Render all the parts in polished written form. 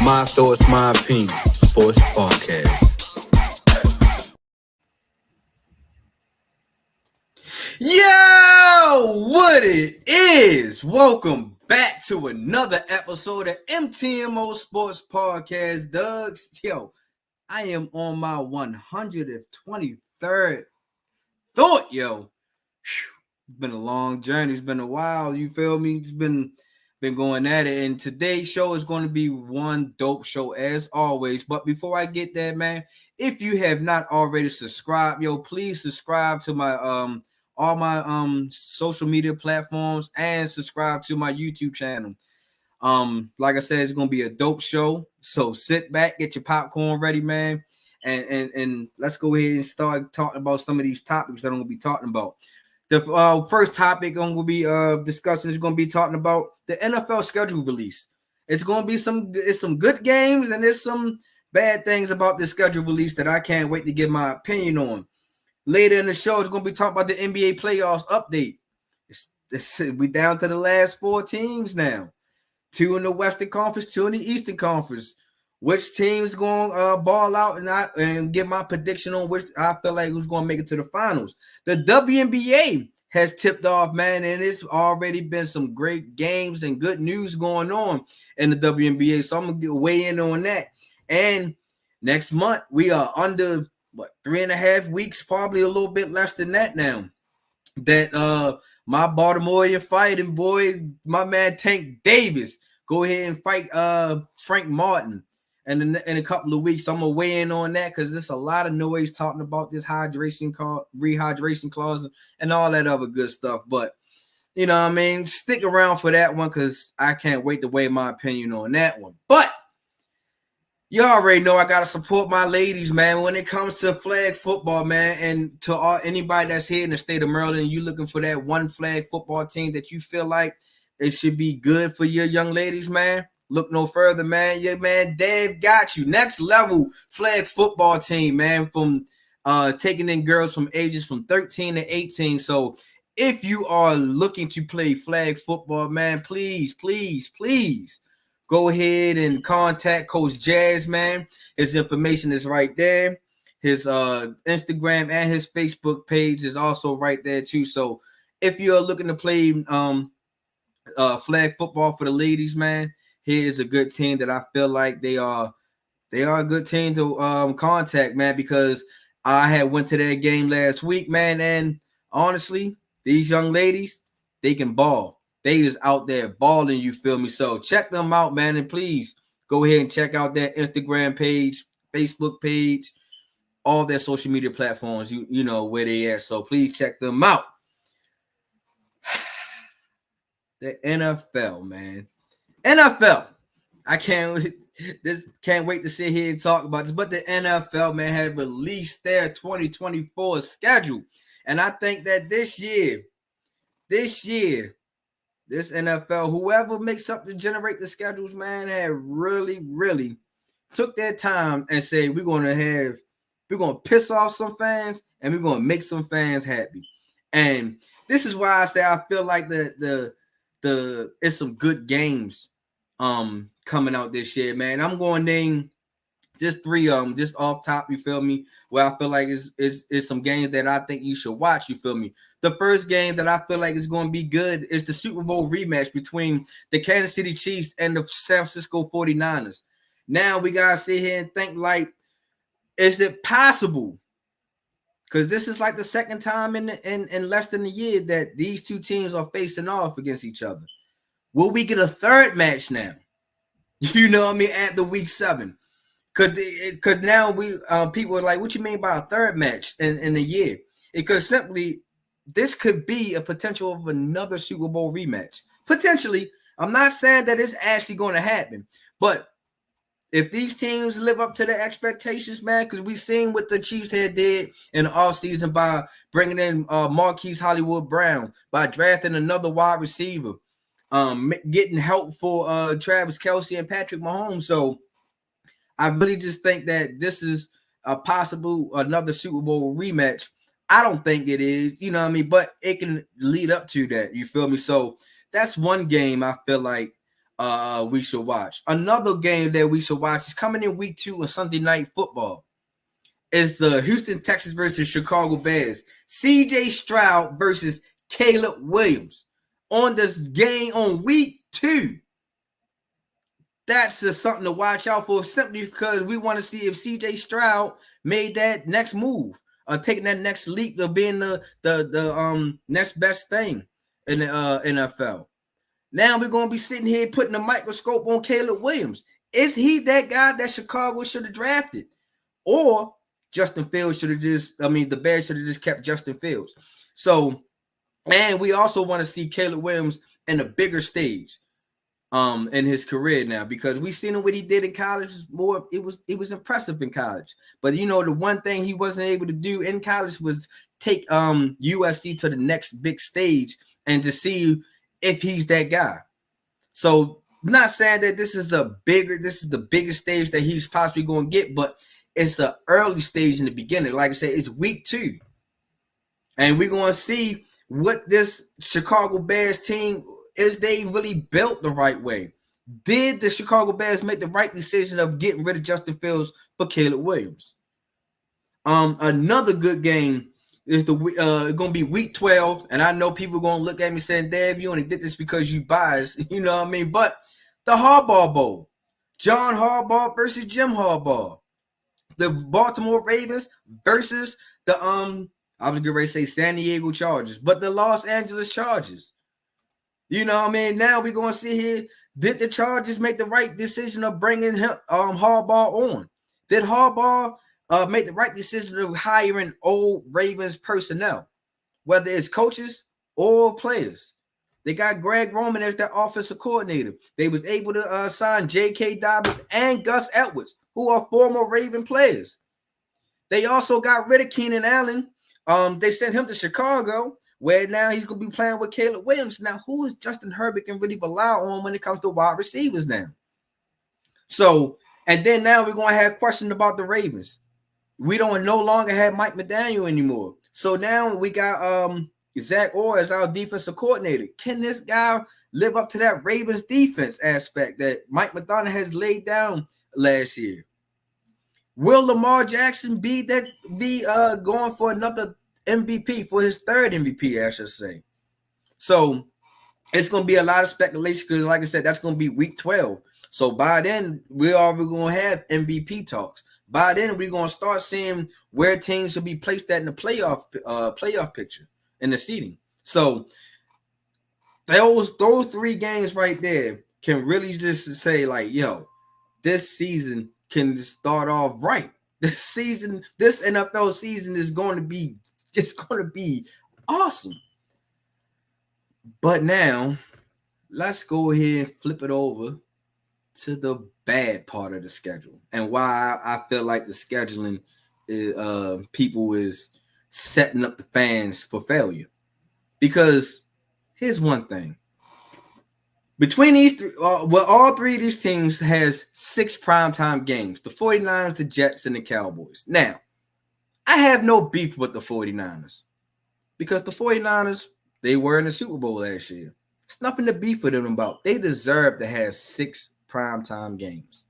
My Thoughts, My Opinion Sports Podcast. Yo, what it is? Welcome back to another episode of MTMO Sports Podcast, Doug's. Yo, I am on my 123rd thought, yo. It's been a long journey. It's been a while. You feel me? It's been going at it. And today's show is going to be one dope show as always. But before I get there, man, if you have not already subscribed, yo, please subscribe to my all my social media platforms and subscribe to my YouTube channel. Like I said, it's gonna be a dope show. So sit back, get your popcorn ready, man. And let's go ahead and start talking about some of these topics that I'm gonna be talking about. The first topic I'm going to be discussing is going to be talking about the NFL schedule release. It's going to be some good games and there's some bad things about the schedule release that I can't wait to give my opinion on. Later in the show, it's going to be talking about the NBA playoffs update. We down to the last 4 teams now. 2 in the Western Conference, 2 in the Eastern Conference. Which team's going to ball out and give my prediction on which I feel like who's going to make it to the finals. The WNBA has tipped off, man, and it's already been some great games and good news going on in the WNBA. So I'm going to weigh in on that. And next month, we are under, 3.5 weeks, probably a little bit less than that now, that my Baltimorean fighting boy, my man Tank Davis, go ahead and fight Frank Martin. And in a couple of weeks, I'm going to weigh in on that because there's a lot of noise talking about this rehydration clause and all that other good stuff. But, you know what I mean? Stick around for that one because I can't wait to weigh my opinion on that one. But you already know I got to support my ladies, man, when it comes to flag football, man. And to anybody that's here in the state of Maryland, you looking for that one flag football team that you feel like it should be good for your young ladies, man. Look no further, man. Yeah, man, Dave got you. Next level flag football team, man, from taking in girls from ages from 13 to 18. So if you are looking to play flag football, man, please go ahead and contact Coach Jazz, man. His information is right there. His Instagram and his Facebook page is also right there too. So if you're looking to play flag football for the ladies, man, here's a good team that I feel like they are a good team to contact, man, because I had went to their game last week, man, and honestly, these young ladies, they can ball. They is out there balling, you feel me? So check them out, man, and please go ahead and check out their Instagram page, Facebook page, all their social media platforms, you know where they at. So please check them out. The NFL, man. NFL. I can't wait to sit here and talk about this. But the NFL, man, have released their 2024 schedule. And I think that this year, this NFL, whoever makes up to generate the schedules, man, have really took their time and said, we're gonna piss off some fans and we're gonna make some fans happy. And this is why I say I feel like it's some good games coming out this year, man. I'm going to name just 3 just off top, you feel me, where I feel like is some games that I think you should watch, you feel me. The first game that I feel like is going to be good is the Super Bowl rematch between the Kansas City Chiefs and the San Francisco 49ers. Now we got to sit here and think, like, is it possible? Because this is like the second time in less than a year that these two teams are facing off against each other. Will we get a third match now? You know what I mean? At the week 7. Could now people are like, what you mean by a third match in a year? It could simply, this could be a potential of another Super Bowl rematch. Potentially. I'm not saying that it's actually going to happen. But if these teams live up to their expectations, man, because we've seen what the Chiefs had did in the offseason by bringing in Marquise Hollywood Brown, by drafting another wide receiver, getting help for Travis Kelce and Patrick Mahomes. So I really just think that this is a possible another Super Bowl rematch. I don't think it is, you know what I mean? But it can lead up to that, you feel me? So that's one game I feel like we should watch. Another game that we should watch is coming in week 2 of Sunday Night Football. It's the Houston Texans versus Chicago Bears. CJ Stroud versus Caleb Williams on this game on week 2. That's just something to watch out for, simply because we want to see if CJ Stroud made that next move, taking that next leap of being the next best thing in the NFL. Now we're going to be sitting here putting a microscope on Caleb Williams. Is he that guy that Chicago should have drafted? Or Justin Fields should have the Bears should have just kept Justin Fields. So, and we also want to see Caleb Williams in a bigger stage in his career now, because we seen him what he did in college. It was impressive in college. But the one thing he wasn't able to do in college was take USC to the next big stage and to see if he's that guy. So I'm not saying that this is the biggest stage that he's possibly going to get, but it's the early stage in the beginning. Like I said, it's week 2. And we're going to see what this Chicago Bears team is. They really built the right way. Did the Chicago Bears make the right decision of getting rid of Justin Fields for Caleb Williams? Another good game is going to be week 12. And I know people are going to look at me saying, Dave, you only did this because you biased. You know what I mean? But the Harbaugh Bowl. John Harbaugh versus Jim Harbaugh. The Baltimore Ravens versus the I was going to say San Diego Chargers, but the Los Angeles Chargers. You know what I mean? Now we're going to see here, did the Chargers make the right decision of bringing Harbaugh on? Did Harbaugh make the right decision of hiring old Ravens personnel, whether it's coaches or players? They got Greg Roman as their offensive coordinator. They was able to sign J.K. Dobbins and Gus Edwards, who are former Raven players. They also got rid of Keenan Allen. They sent him to Chicago, where now he's going to be playing with Caleb Williams. Now, who is Justin Herbert can really rely on when it comes to wide receivers now? So, and then now we're going to have questions about the Ravens. We don't no longer have Mike McDaniel anymore. So now we got Zach Orr as our defensive coordinator. Can this guy live up to that Ravens defense aspect that Mike McDonough has laid down last year? Will Lamar Jackson be going for another MVP, for his third MVP, I should say? So it's going to be a lot of speculation because, like I said, that's going to be week 12. So by then, we're already going to have MVP talks. By then, we're going to start seeing where teams will be placed at in the playoff picture in the seeding. So those 3 games right there can really just say, like, yo, this season can start off right. This NFL season is going to be awesome. But now, let's go ahead and flip it over to the bad part of the schedule and why I feel like the scheduling people is setting up the fans for failure. Because here's one thing. Between these three, all 3 of these teams has 6 primetime games. The 49ers, the Jets, and the Cowboys. Now, I have no beef with the 49ers because the 49ers, they were in the Super Bowl last year. It's nothing to beef with them about. They deserve to have 6 primetime games.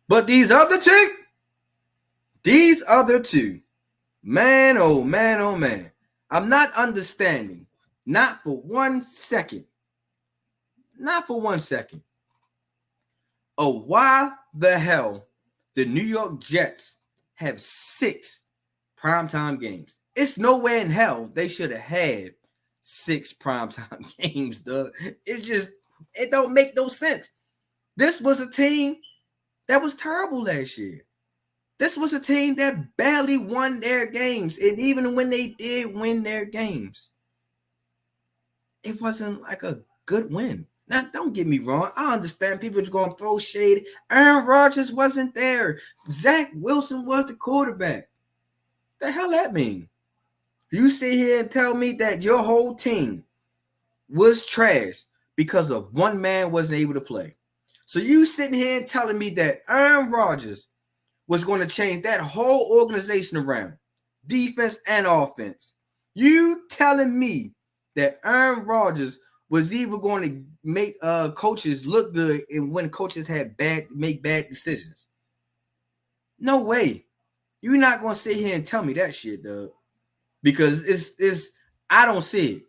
But these other two, man, oh man, oh man. I'm not understanding, not for one second, oh, why the hell the New York Jets have 6 primetime games. It's nowhere in hell they should have had 6 primetime games, duh. It don't make no sense. This was a team that was terrible last year. This was a team that barely won their games. And even when they did win their games, it wasn't like a good win. Now, don't get me wrong. I understand people are going to throw shade. Aaron Rodgers wasn't there. Zach Wilson was the quarterback. The hell that mean? You sit here and tell me that your whole team was trash because of one man wasn't able to play. So you sitting here and telling me that Aaron Rodgers was going to change that whole organization around, defense and offense. You telling me that Aaron Rodgers was even going to make coaches look good and when coaches make bad decisions. No way. You're not gonna sit here and tell me that shit, dog. Because it's I don't see it.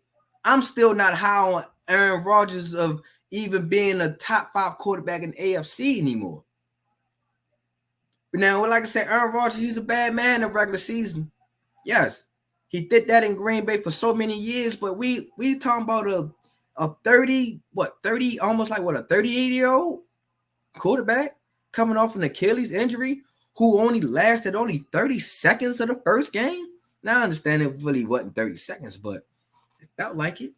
I'm still not high on Aaron Rodgers of even being a top 5 quarterback in the AFC anymore. Now, like I said, Aaron Rodgers, he's a bad man in regular season. Yes, he did that in Green Bay for so many years, but we talking about a 30, almost like a 38-year-old quarterback coming off an Achilles injury who only lasted 30 seconds of the first game. Now I understand it really wasn't 30 seconds, but it felt like it.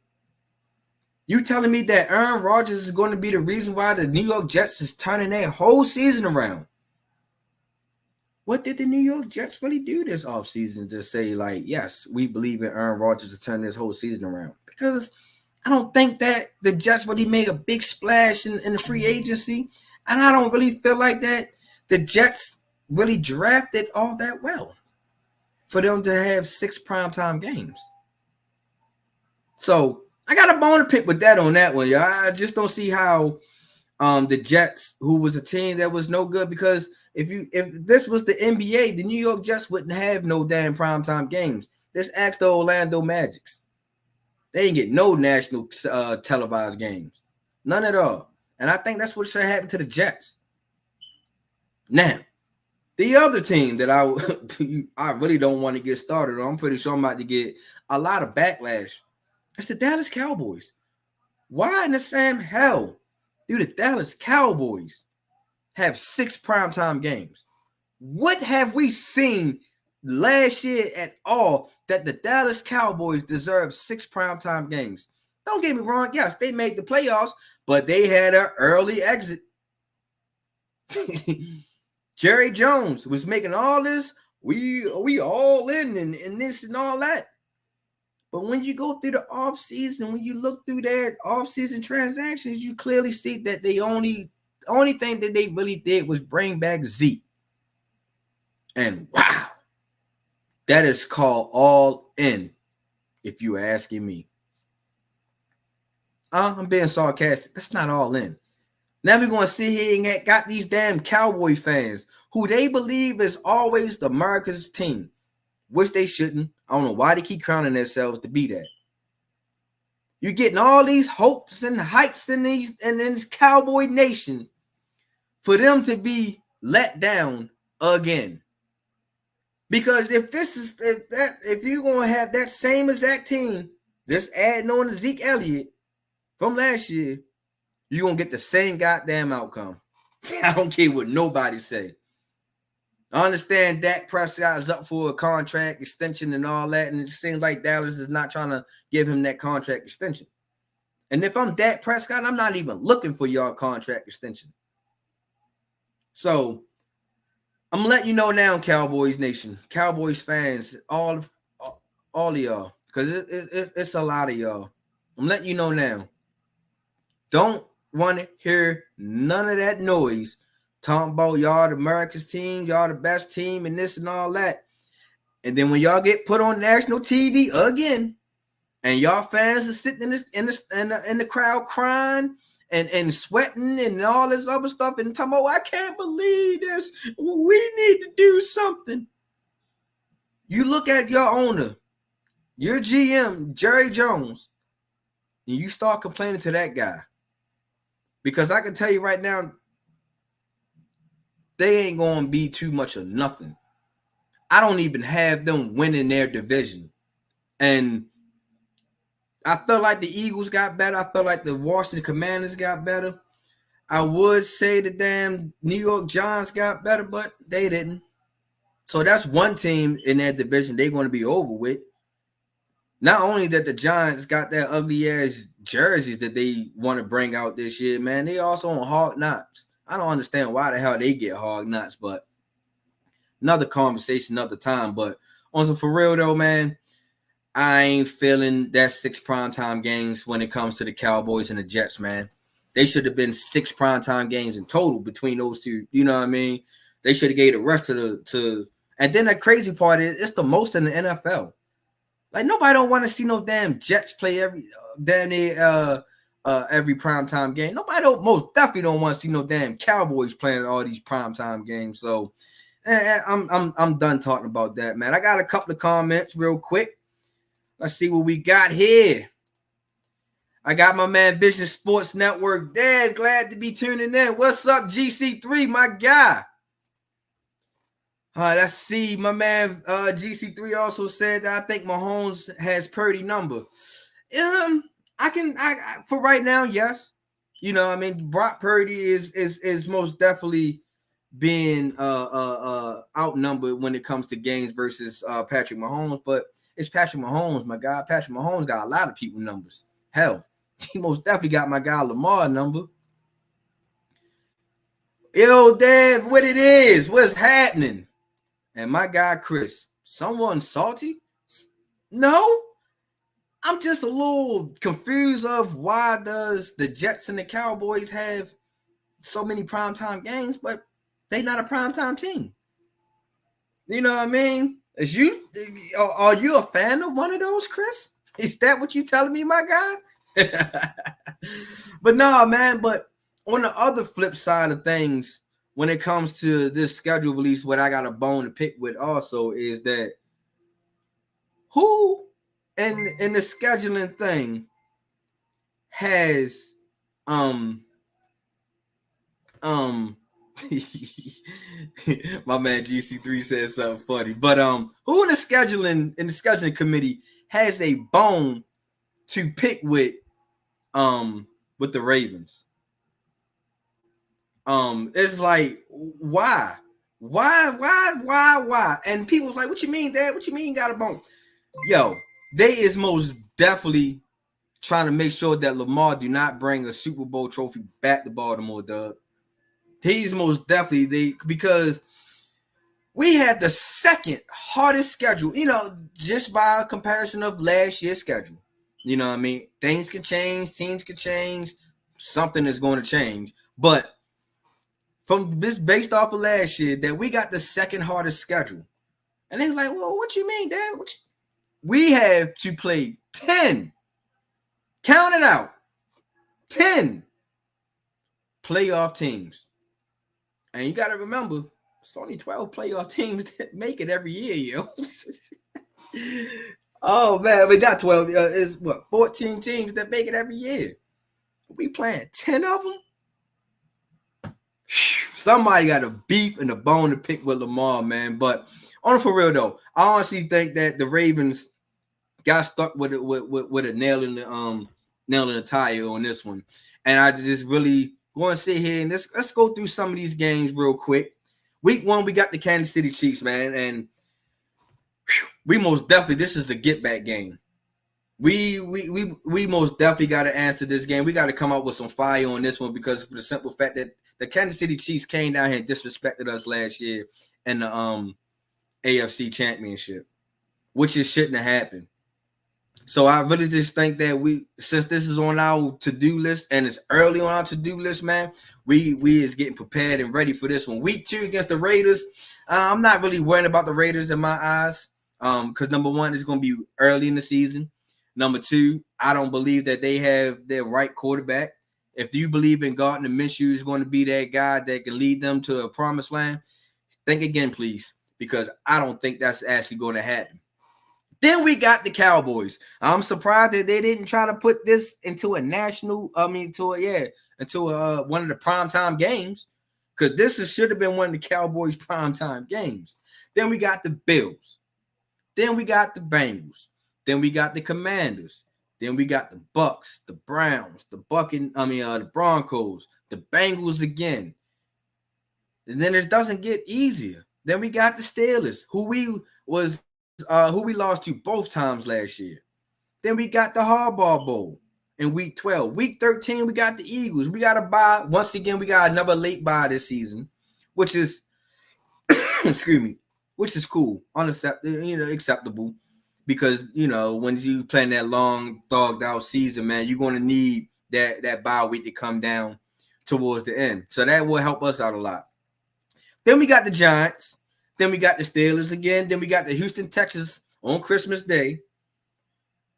You telling me that Aaron Rodgers is going to be the reason why the New York Jets is turning their whole season around? What did the New York Jets really do this offseason to say, like, yes, we believe in Aaron Rodgers to turn this whole season around? Because I don't think that the Jets really made a big splash in the free agency. And I don't really feel like that the Jets really drafted all that well for them to have 6 primetime games. So I got a bone to pick with that on that one, y'all. I just don't see how the Jets, who was a team that was no good, because if this was the NBA, the New York Jets wouldn't have no damn primetime games. Just ask the Orlando Magics. They didn't get no national televised games. None at all. And I think that's what should happen to the Jets. Now, the other team that I really don't want to get started on, I'm pretty sure I'm about to get a lot of backlash. It's the Dallas Cowboys. Why in the same hell do the Dallas Cowboys have 6 primetime games? What have we seen last year at all that the Dallas Cowboys deserve 6 primetime games? Don't get me wrong. Yes, they made the playoffs, but they had an early exit. Jerry Jones was making all this, we all in and this and all that. But when you go through the offseason, when you look through their offseason transactions, you clearly see that the only thing that they really did was bring back Zeke. And wow, that is called all in, if you are asking me. I'm being sarcastic. That's not all in. Now we're going to sit here and got these damn Cowboy fans who they believe is always the America's team, which they shouldn't. I don't know why they keep crowning themselves to be that. You're getting all these hopes and hypes in this Cowboy nation for them to be let down again. Because if you're going to have that same exact team, just adding on to Zeke Elliott from last year, you're going to get the same goddamn outcome. I don't care what nobody say. I understand Dak Prescott is up for a contract extension and all that, and it seems like Dallas is not trying to give him that contract extension. And if I'm Dak Prescott, I'm not even looking for your contract extension. So I'm letting you know now, Cowboys Nation, Cowboys fans, all of y'all, because it's a lot of y'all. I'm letting you know now. Don't want to hear none of that noise talking about y'all the America's team, y'all the best team, and this and all that. And then when y'all get put on national TV again, and y'all fans are sitting in the crowd crying and sweating and all this other stuff, and talking about, I can't believe this. We need to do something. You look at your owner, your GM, Jerry Jones, and you start complaining to that guy. Because I can tell you right now, they ain't going to be too much of nothing. I don't even have them winning their division. And I felt like the Eagles got better. I felt like the Washington Commanders got better. I would say the damn New York Giants got better, but they didn't. So that's one team in that division they're going to be over with. Not only that the Giants got that ugly-ass jerseys that they want to bring out this year, man, they also on Hard Knocks. I don't understand why the hell they get Hard Knocks, but another conversation, another time. But on some for real, though, man, I ain't feeling that 6 primetime games when it comes to the Cowboys and the Jets, man. They should have been 6 primetime games in total between those two. You know what I mean? They should have gave the rest of and then the crazy part is it's the most in the NFL. Like, nobody don't want to see no damn Jets play every damn every primetime game. Nobody most definitely don't want to see no damn Cowboys playing all these primetime games. So I'm done talking about that, man. I got a couple of comments real quick. Let's see what we got here. I got my man Vision Sports Network. Dad, glad to be tuning in. What's up, GC3, my guy? Let's see. My man GC3 also said that I think Mahomes has Purdy number. I for right now, yes. You know, I mean, Brock Purdy is most definitely being outnumbered when it comes to games versus Patrick Mahomes, but it's Patrick Mahomes, my guy. Patrick Mahomes got a lot of people numbers. Hell, he most definitely got my guy Lamar number. Yo, Dad, what it is? What's happening? And my guy Chris, someone salty? No, I'm just a little confused of why does the Jets and the Cowboys have so many primetime games, but they not a primetime team. You know what I mean? Are you a fan of one of those, Chris? Is that what you telling me, my guy? But no, man, but on the other flip side of things, when it comes to this schedule release, what I got a bone to pick with also is that who in the scheduling thing has my man GC3 said something funny, but who in the scheduling committee has a bone to pick with the Ravens? It's like why? And people's like, what you mean, Dad? What you mean you got a bone? Yo, they is most definitely trying to make sure that Lamar do not bring a Super Bowl trophy back to Baltimore, Doug. He's most definitely because we had the second hardest schedule, you know, just by comparison of last year's schedule. You know what I mean? Things can change, teams can change, something is going to change. But from this based off of last year, that we got the second hardest schedule. And they was like, well, what you mean, Dad? We have to play 10. Count it out. 10 playoff teams. And you got to remember, it's only 12 playoff teams that make it every year, yo. Oh, man. But not 12. It's 14 teams that make it every year. We playing 10 of them? Somebody got a beef and a bone to pick with Lamar, man. But on for real, though, I honestly think that the Ravens got stuck with a nail in the tire on this one. And I just really going to sit here and let's go through some of these games real quick. Week 1, we got the Kansas City Chiefs, man, and we most definitely, this is the get back game. We most definitely got to answer this game. We got to come up with some fire on this one because for the simple fact that the Kansas City Chiefs came down here and disrespected us last year in the AFC Championship, which it shouldn't have happened. So I really just think that since this is on our to-do list and it's early on our to-do list, man, we is getting prepared and ready for this one. Week 2 against the Raiders. I'm not really worrying about the Raiders in my eyes because number 1 is going to be early in the season. Number 2, I don't believe that they have their right quarterback. If you believe in Gardner Minshew is going to be that guy that can lead them to a promised land, think again, please, because I don't think that's actually going to happen. Then we got the Cowboys. I'm surprised that they didn't try to put this into a national, into one of the primetime games, because this should have been one of the Cowboys' primetime games. Then we got the Bills. Then we got the Bengals. Then we got the Commanders. Then we got the Bucks, the Browns, the Broncos, the Bengals again. And then it doesn't get easier. Then we got the Steelers, who we lost to both times last year. Then we got the Harbaugh Bowl in week 12. Week 13, we got the Eagles. We got a bye. Once again, we got another late bye this season, which is excuse me, which is cool, acceptable. Because, when you playing that long, dogged out season, man, you're going to need that bye week to come down towards the end. So that will help us out a lot. Then we got the Giants. Then we got the Steelers again. Then we got the Houston Texans on Christmas Day,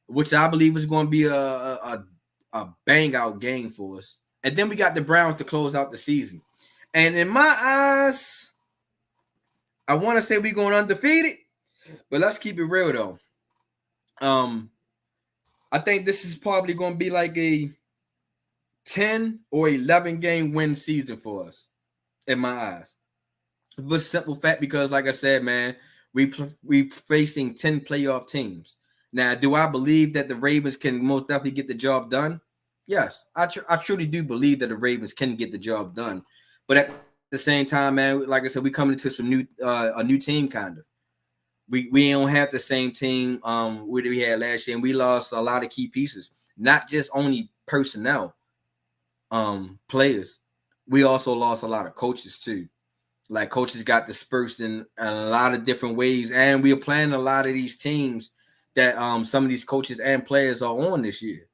which I believe is going to be a a bang out game for us. And then we got the Browns to close out the season. And in my eyes, I want to say we're going undefeated, but let's keep it real though. I think this is probably going to be like a 10 or 11 game win season for us, in my eyes. But simple fact, because like I said, man, we facing 10 playoff teams. Now, do I believe that the Ravens can most definitely get the job done? Yes, I truly do believe that the Ravens can get the job done. But at the same time, man, like I said, we coming into some new a new team kind of. We don't have the same team we had last year, and we lost a lot of key pieces, not just only personnel players. We also lost a lot of coaches too. Like coaches got dispersed in a lot of different ways, and we are playing a lot of these teams that some of these coaches and players are on this year.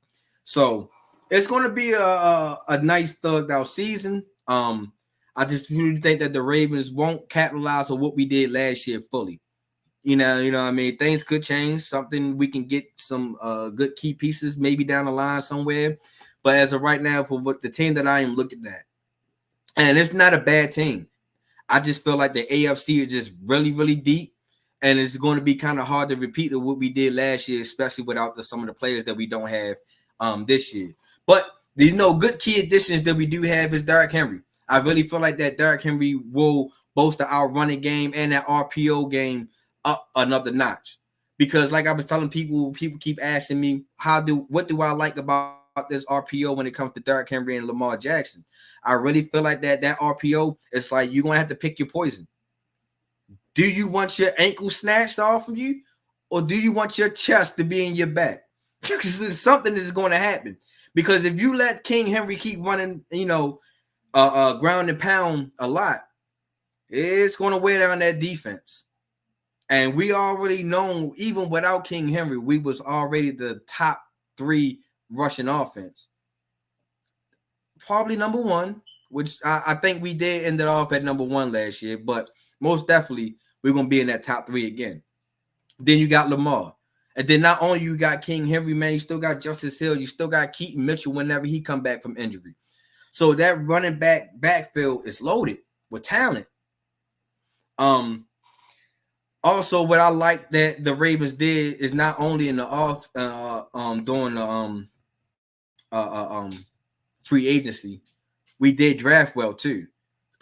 So it's going to be a nice thugged out season. I just really think that the Ravens won't capitalize on what we did last year fully. You know what I mean? Things could change. Something we can get some good key pieces maybe down the line somewhere. But as of right now, for what the team that I am looking at, and it's not a bad team. I just feel like the AFC is just really, really deep, and it's going to be kind of hard to repeat what we did last year, especially without some of the players that we don't have this year. But good key additions that we do have is Derrick Henry. I really feel like that Derrick Henry will bolster our running game and that RPO game up another notch. Because like I was telling people keep asking me what do I like about this RPO when it comes to Derrick Henry and Lamar Jackson. I really feel like that RPO is like you're gonna have to pick your poison. Do you want your ankle snatched off of you, or do you want your chest to be in your back? Because something is going to happen. Because if you let King Henry keep running, ground and pound a lot, it's going to wear down that defense. And we already know, even without King Henry, we was already the top 3 rushing offense. Probably number 1, which I think we did end it off at number 1 last year, but most definitely we're going to be in that top 3 again. Then you got Lamar. And then not only you got King Henry, man, you still got Justice Hill. You still got Keaton Mitchell whenever he come back from injury. So that running backfield is loaded with talent. Also, what I like that the Ravens did is not only in the during the free agency, we did draft well too.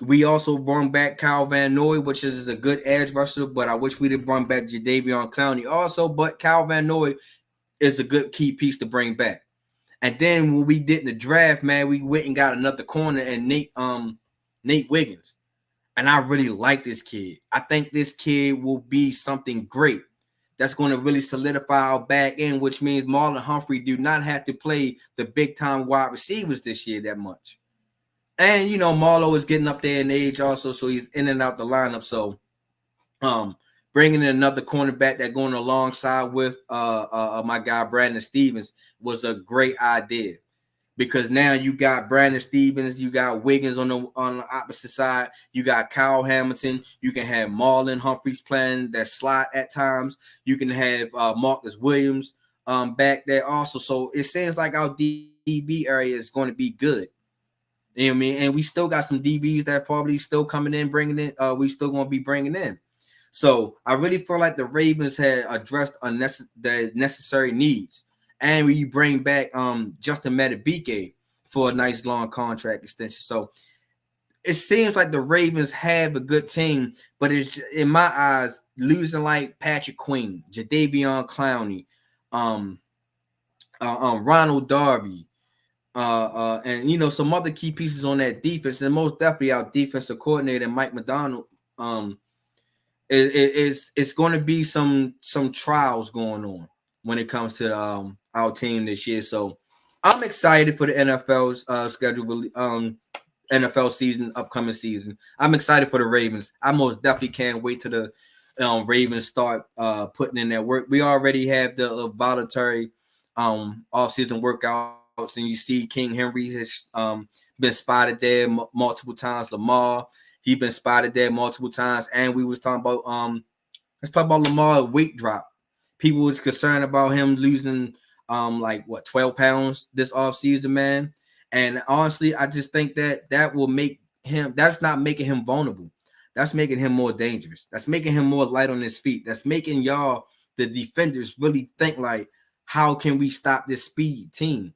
We also brought back Kyle Van Noy, which is a good edge rusher, but I wish we did bring back Jadeveon Clowney also. But Kyle Van Noy is a good key piece to bring back. And then when we did in the draft, man, we went and got another corner and Nate Wiggins. And I really like this kid. I think this kid will be something great. That's going to really solidify our back end, which means Marlon Humphrey do not have to play the big-time wide receivers this year that much. And, Marlo is getting up there in age also, so he's in and out the lineup. So bringing in another cornerback that going alongside with my guy Brandon Stevens was a great idea. Because now you got Brandon Stevens, you got Wiggins on the opposite side, you got Kyle Hamilton, you can have Marlon Humphreys playing that slot at times, you can have Marcus Williams back there also. So it seems like our DB area is going to be good. You know what I mean? And we still got some DBs that probably still coming in, bringing in. We still going to be bringing in. So I really feel like the Ravens had addressed the necessary needs. And we bring back Justin Madubuike for a nice long contract extension. So it seems like the Ravens have a good team, but it's in my eyes losing like Patrick Queen, Jadeveon Clowney, Ronald Darby, and some other key pieces on that defense, and most definitely our defensive coordinator Mike McDonald. It's going to be some trials going on when it comes to our team this year. So I'm excited for the NFL's schedule, NFL season, upcoming season. I'm excited for the Ravens. I most definitely can't wait till the Ravens start putting in their work. We already have the voluntary off-season workouts, and you see King Henry has been spotted there multiple times. Lamar, he's been spotted there multiple times. And we was talking about let's talk about Lamar weight drop. People was concerned about him losing like what 12 pounds this offseason, man. And honestly, I just think that will make him, that's not making him vulnerable. That's making him more dangerous. That's making him more light on his feet. That's making y'all, the defenders, really think like, how can we stop this speed team?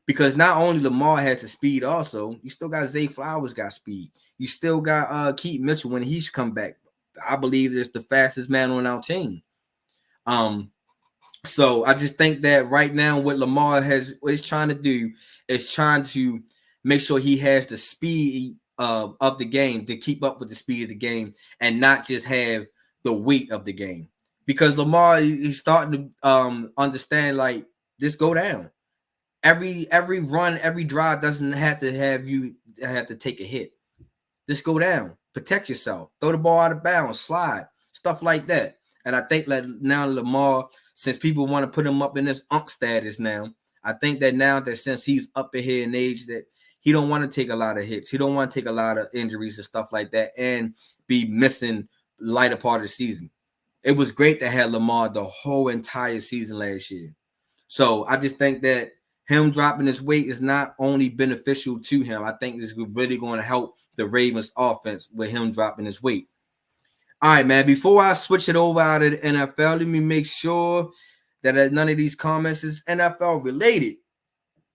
Because not only Lamar has the speed, also you still got Zay Flowers got speed. You still got Keith Mitchell when he's come back. I believe it's the fastest man on our team. So I just think that right now what Lamar is trying to do is trying to make sure he has the speed of the game to keep up with the speed of the game and not just have the weight of the game. Because Lamar, he's starting to understand, like, just go down. Every run, every drive doesn't have to have you have to take a hit. Just go down, protect yourself, throw the ball out of bounds, slide, stuff like that. And I think that now Lamar, since people want to put him up in this unk status now, I think that now that since he's up ahead in age, that he don't want to take a lot of hits. He don't want to take a lot of injuries and stuff like that and be missing lighter part of the season. It was great to have Lamar the whole entire season last year. So I just think that him dropping his weight is not only beneficial to him. I think this is really going to help the Ravens offense with him dropping his weight. All right, man. Before I switch it over out of the NFL, let me make sure that none of these comments is NFL related.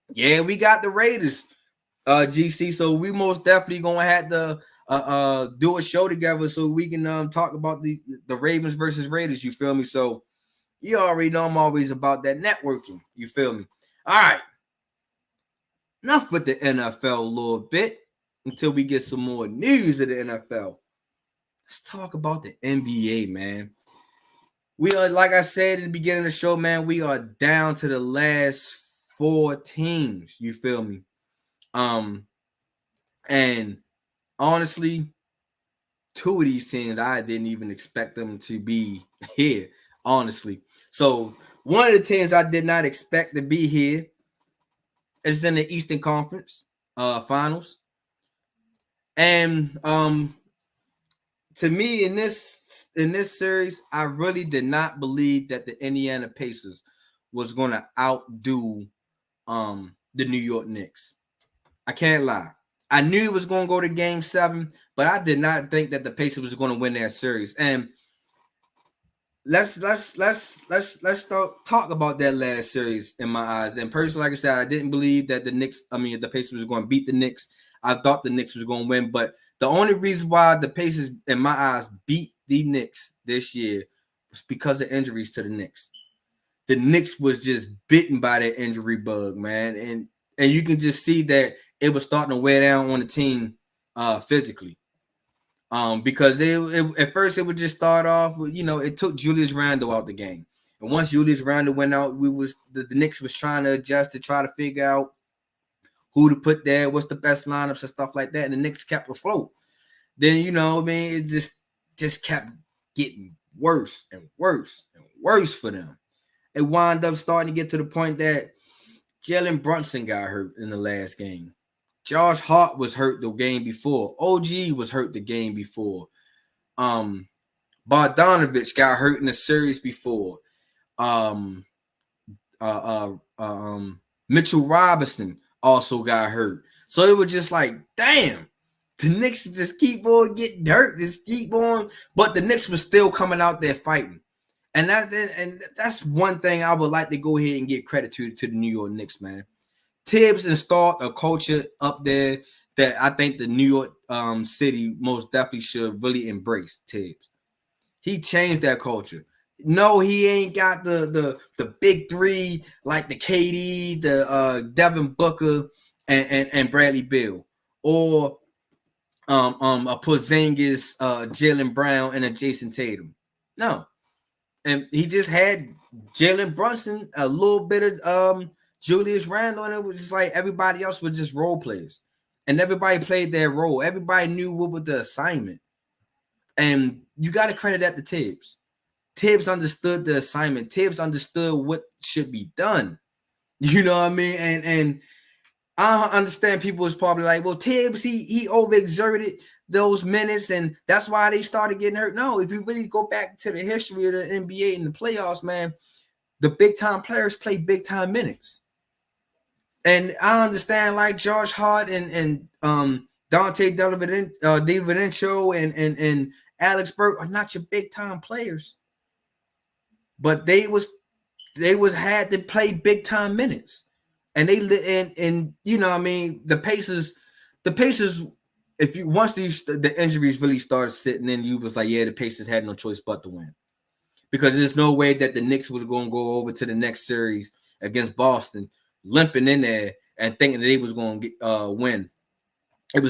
Yeah, we got the Raiders, GC. So we most definitely gonna have to do a show together so we can talk about the Ravens versus Raiders. You feel me? So you already know I'm always about that networking. You feel me? All right. Enough with the NFL a little bit until we get some more news of the NFL. Let's talk about the NBA, man. We are, like I said in the beginning of the show, man, we are down to the last 4 teams. You feel me? And honestly, 2 of these teams, I didn't even expect them to be here, honestly. So one of the teams I did not expect to be here is in the Eastern Conference Finals. And to me, in this series, I really did not believe that the Indiana Pacers was going to outdo the New York Knicks. I can't lie. I knew it was going to go to Game 7, but I did not think that the Pacers was going to win that series. And let's talk about that last series in my eyes. And personally, like I said, I didn't believe that the Pacers was going to beat the Knicks. I thought the Knicks was going to win, but the only reason why the Pacers, in my eyes, beat the Knicks this year was because of injuries to the Knicks. The Knicks was just bitten by that injury bug, man, and you can just see that it was starting to wear down on the team physically. Because at first it would just start off with, it took Julius Randle out the game. And once Julius Randle went out, the Knicks was trying to adjust to try to figure out who to put there, what's the best lineups and stuff like that. And the Knicks kept afloat. Then, it just kept getting worse and worse and worse for them. It wound up starting to get to the point that Jalen Brunson got hurt in the last game. Josh Hart was hurt the game before. OG was hurt the game before. Bogdanovich got hurt in the series before. Mitchell Robinson also got hurt. So it was just like, damn, the Knicks just keep on getting hurt, just keep on. But the Knicks was still coming out there fighting. And that's one thing I would like to go ahead and give credit to the New York Knicks, man. Tibbs installed a culture up there that I think the New York city most definitely should really embrace. Tibbs, he changed that culture. No, he ain't got the big 3 like the KD, the Devin Booker, and Bradley Beal, or a Porzingis, Jaylen Brown, and a Jason Tatum. No, and he just had Jalen Brunson, a little bit of Julius Randle, and it was just like everybody else was just role players. And everybody played their role. Everybody knew what was the assignment. And you got to credit that to Tibbs. Tibbs understood the assignment. Tibbs understood what should be done. You know what I mean? And I understand people is probably like, well, Tibbs, he overexerted those minutes, and that's why they started getting hurt. No, if you really go back to the history of the NBA and the playoffs, man, the big time players play big time minutes. And I understand like Josh Hart and Dante DiVincenzo and Alex Burke are not your big time players, but they had to play big time minutes, and and you know what I mean, the Pacers. If you once the injuries really started sitting in, you was like, yeah, the Pacers had no choice but to win, because there's no way that the Knicks was going to go over to the next series against Boston limping in there and thinking that they was going to win. It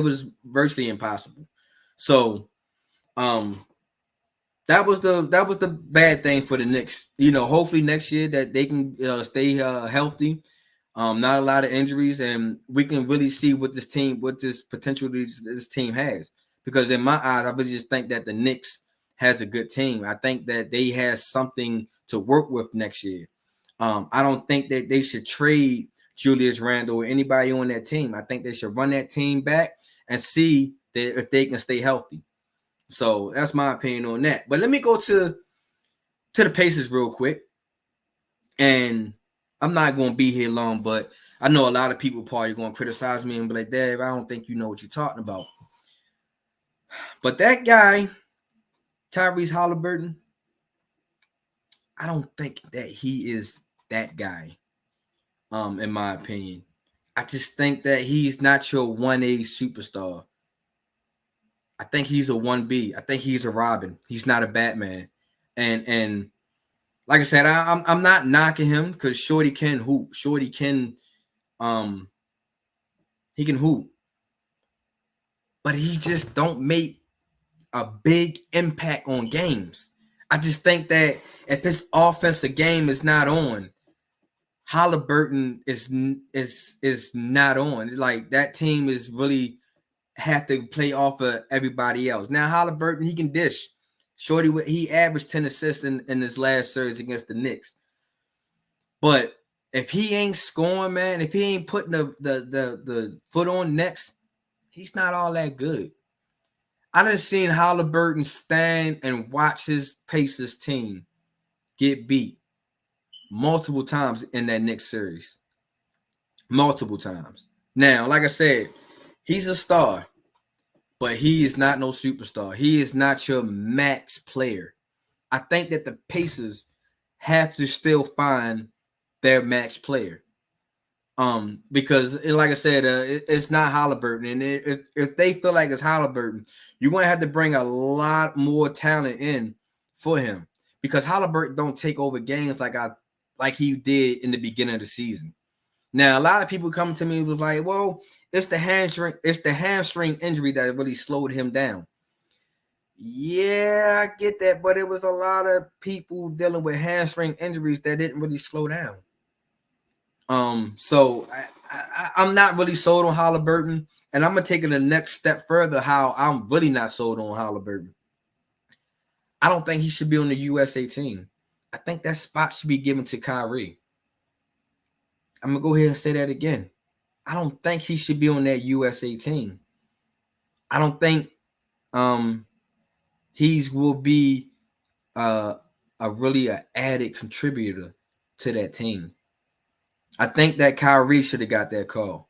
was virtually impossible. So, that was the bad thing for the Knicks. You know, hopefully next year that they can stay healthy, not a lot of injuries, and we can really see what this potential this team has. Because in my eyes, I really just think that the Knicks has a good team. I think that they have something to work with next year. I don't think that they should trade Julius Randle or anybody on that team. I think they should run that team back and see that if they can stay healthy. So that's my opinion on that. But let me go to the Pacers real quick. And I'm not going to be here long, but I know a lot of people probably going to criticize me and be like, Dave, I don't think you know what you're talking about. But that guy, Tyrese Halliburton, I don't think that he is that guy, in my opinion. I just think that he's not your 1A superstar. I think he's a 1B. I think he's a Robin. He's not a Batman. And like I said, I'm not knocking him because Shorty can hoop. Shorty can he can hoop. But he just don't make a big impact on games. I just think that if his offensive game is not on, Halliburton is not on. Like that team is really have to play off of everybody else. Now Halliburton, he can dish. Shorty, he averaged 10 assists in his last series against the Knicks. But if he ain't scoring, man, if he ain't putting the foot on next, he's not all that good. I done seen Halliburton stand and watch his Pacers team get beat multiple times in that Knicks series. Multiple times. Now, like I said, he's a star, but he is not no superstar. He is not your max player. I think that the Pacers have to still find their max player. Because like I said, it's not Halliburton, and if they feel like it's Halliburton, you're going to have to bring a lot more talent in for him, because Halliburton don't take over games like he did in the beginning of the season. Now, a lot of people come to me and was like, well, it's the hamstring injury that really slowed him down. Yeah, I get that, but it was a lot of people dealing with hamstring injuries that didn't really slow down. So I'm not really sold on Halliburton, and I'm gonna take it the next step further. How I'm really not sold on Halliburton. I don't think he should be on the USA team. I think that spot should be given to Kyrie. I'm gonna go ahead and say that again. I don't think he should be on that USA team. I don't think he will be a really added contributor to that team. I think that Kyrie should have got that call.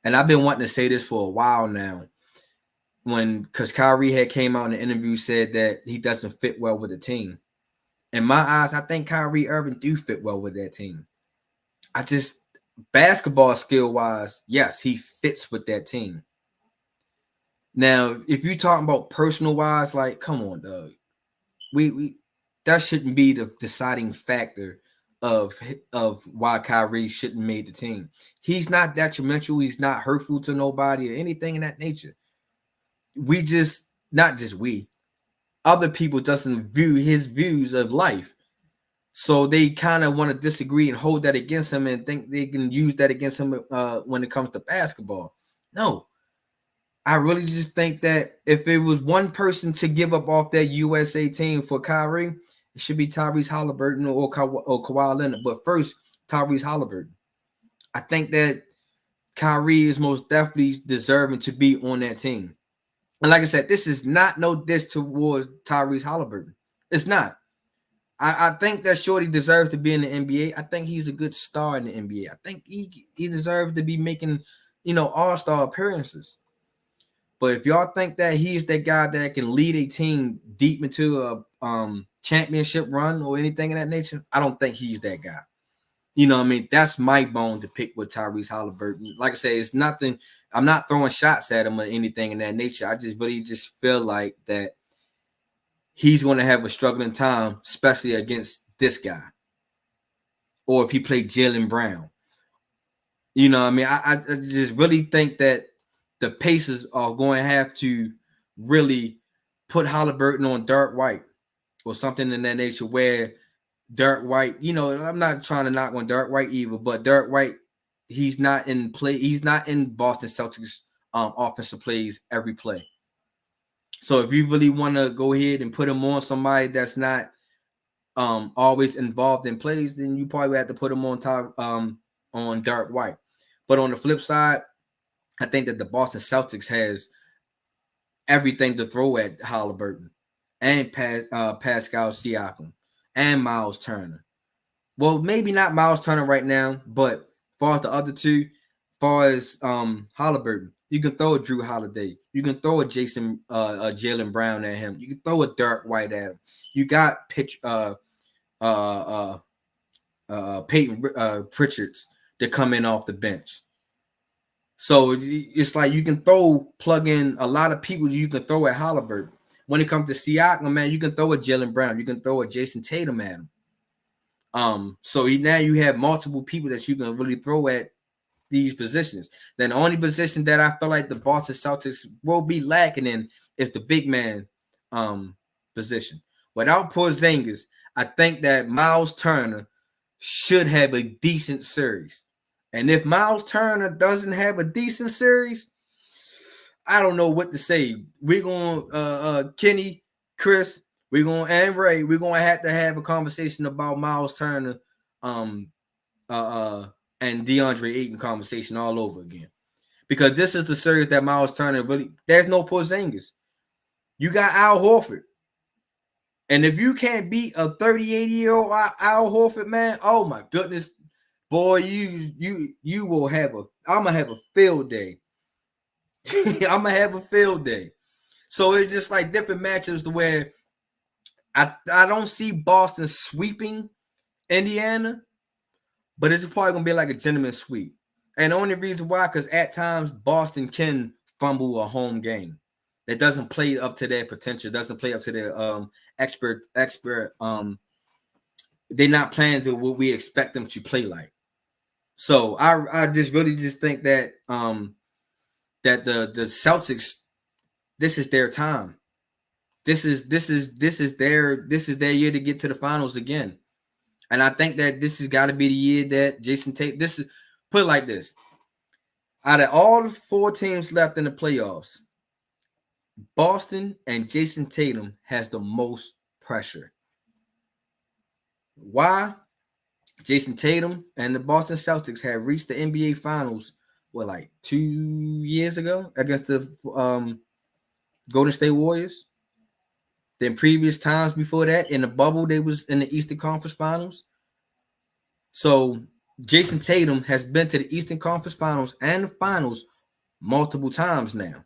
And I've been wanting to say this for a while now. Because Kyrie had came out in the interview, said that he doesn't fit well with the team. In my eyes, I think Kyrie Irving do fit well with that team. I just, basketball skill-wise, yes, he fits with that team. Now, if you're talking about personal-wise, like, come on, dog. We that shouldn't be the deciding factor of why Kyrie shouldn't made the team. He's not detrimental. He's not hurtful to nobody or anything in that nature. Other people doesn't view his views of life. So they kind of want to disagree and hold that against him and think they can use that against him when it comes to basketball. No. I really just think that if it was one person to give up off that USA team for Kyrie, it should be Tyrese Halliburton or Kawhi Leonard. But first, Tyrese Halliburton. I think that Kyrie is most definitely deserving to be on that team. And like I said, this is not no diss towards Tyrese Halliburton. It's not. I think that Shorty deserves to be in the NBA. I think he's a good star in the NBA. I think he deserves to be making, all-star appearances. But if y'all think that he's that guy that can lead a team deep into a championship run or anything of that nature, I don't think he's that guy. You know what I mean? That's my bone to pick with Tyrese Halliburton. Like I say, it's nothing. I'm not throwing shots at him or anything in that nature. I just really just feel like that he's going to have a struggling time, especially against this guy. Or if he played Jaylen Brown. You know what I mean? I just really think that the Pacers are going to have to really put Halliburton on Derek White or something in that nature where Derek White, I'm not trying to knock on Derek White either, but Derek White, he's not in play. He's not in Boston Celtics offensive plays every play. So if you really want to go ahead and put him on somebody that's not always involved in plays, then you probably have to put him on top on Derek White. But on the flip side, I think that the Boston Celtics has everything to throw at Halliburton and Pascal Siakam and Miles Turner. Well, maybe not Miles Turner right now, but as far as the other two, as far as Halliburton, you can throw a Drew Holiday. You can throw a Jaylen Brown at him. You can throw a Derek White at him. You got Peyton Pritchards to come in off the bench. So it's like you can plug in a lot of people you can throw at Halliburton. When it comes to Siakam, man, you can throw a Jaylen Brown. You can throw a Jason Tatum at him. So now you have multiple people that you can really throw at these positions. Then the only position that I feel like the Boston Celtics will be lacking in is the big man position. Without Porzingis, I think that Miles Turner should have a decent series. And if Miles Turner doesn't have a decent series, I don't know what to say. We're going Kenny, Chris, and Ray, we're going to have a conversation about Miles Turner and DeAndre Ayton conversation all over again. Because this is the series that Miles Turner really, there's no Porzingis. You got Al Horford. And if you can't beat a 38-year-old Al Horford, man, oh my goodness, boy, you will have I'm gonna have a field day. I'm gonna have a field day. So it's just like different matchups to where I don't see Boston sweeping Indiana, but it's probably gonna be like a gentleman's sweep. And the only reason why, because at times Boston can fumble a home game that doesn't play up to their potential, doesn't play up to their expert. They're not playing to what we expect them to play like. So I just really just think that that the Celtics, this is their time. This is their year to get to the finals again. And I think that this has got to be the year that Jason Tatum, this is, put it like this. Out of all the 4 teams left in the playoffs, Boston and Jason Tatum has the most pressure. Why? Jason Tatum and the Boston Celtics had reached the NBA Finals, like 2 years ago against the Golden State Warriors. Then previous times before that, in the bubble, they was in the Eastern Conference Finals. So Jason Tatum has been to the Eastern Conference Finals and the Finals multiple times now.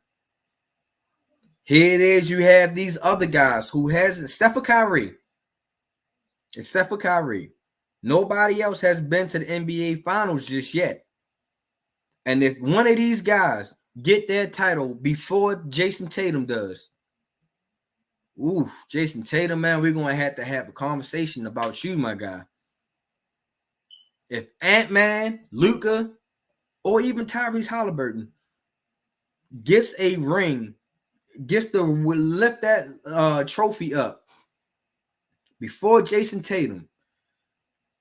Here it is. You have these other guys who has except for Kyrie. Nobody else has been to the NBA Finals just yet. And if one of these guys get their title before Jason Tatum does, Jason Tatum, man, we're going to have a conversation about you, my guy. If Ant-Man, Luka, or even Tyrese Halliburton gets a ring, gets to lift that trophy up before Jason Tatum,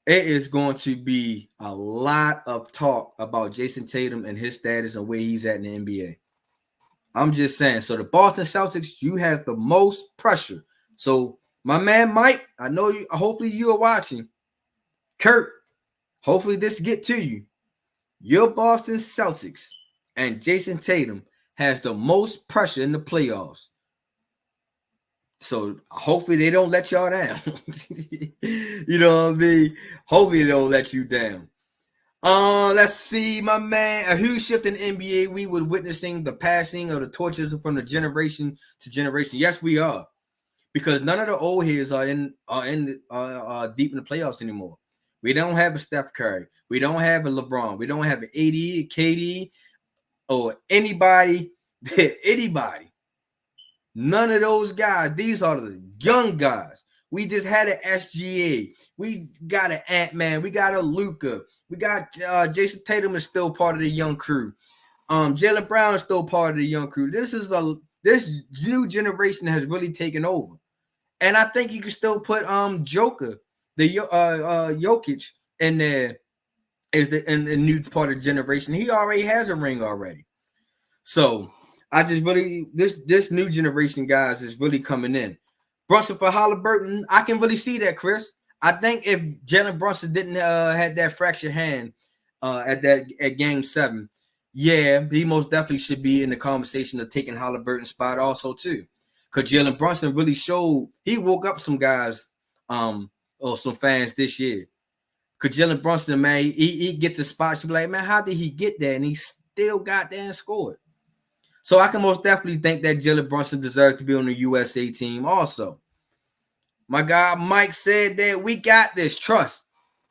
it is going to be a lot of talk about Jason Tatum and his status and where he's at in the NBA. I'm just saying. So the Boston Celtics, you have the most pressure. So my man Mike, I know you. Hopefully you are watching. Kurt, hopefully this get to you. Your Boston Celtics and Jason Tatum has the most pressure in the playoffs So hopefully they don't let y'all down. You know what I mean? Hopefully they don't let you down. Let's see, my man. A huge shift in the NBA. We were witnessing the passing of the torches from the generation to generation. Yes, we are, because none of the old heads are deep in the playoffs anymore. We don't have a Steph Curry. We don't have a LeBron. We don't have an AD, KD, or anybody. Anybody. None of those guys. These are the young guys. We just had an SGA. We got an Ant-Man. We got a Luka. We got Jason Tatum is still part of the young crew. Jaylen Brown is still part of the young crew. This new generation has really taken over. And I think you can still put Joker, the Jokic, in there as the new part of the generation. He already has a ring already. So I just really this new generation guys is really coming in. Brunson for Halliburton, I can really see that, Chris. I think if Jalen Brunson didn't had that fractured hand at game 7, yeah, he most definitely should be in the conversation of taking Halliburton's spot also too. Because Jalen Brunson really showed he woke up some guys or some fans this year. Because Jalen Brunson, man, he get the spot, you be like, man, how did he get there? And he still got there and scored. So I can most definitely think that Jalen Brunson deserves to be on the USA team also. My guy Mike said that we got this. Trust.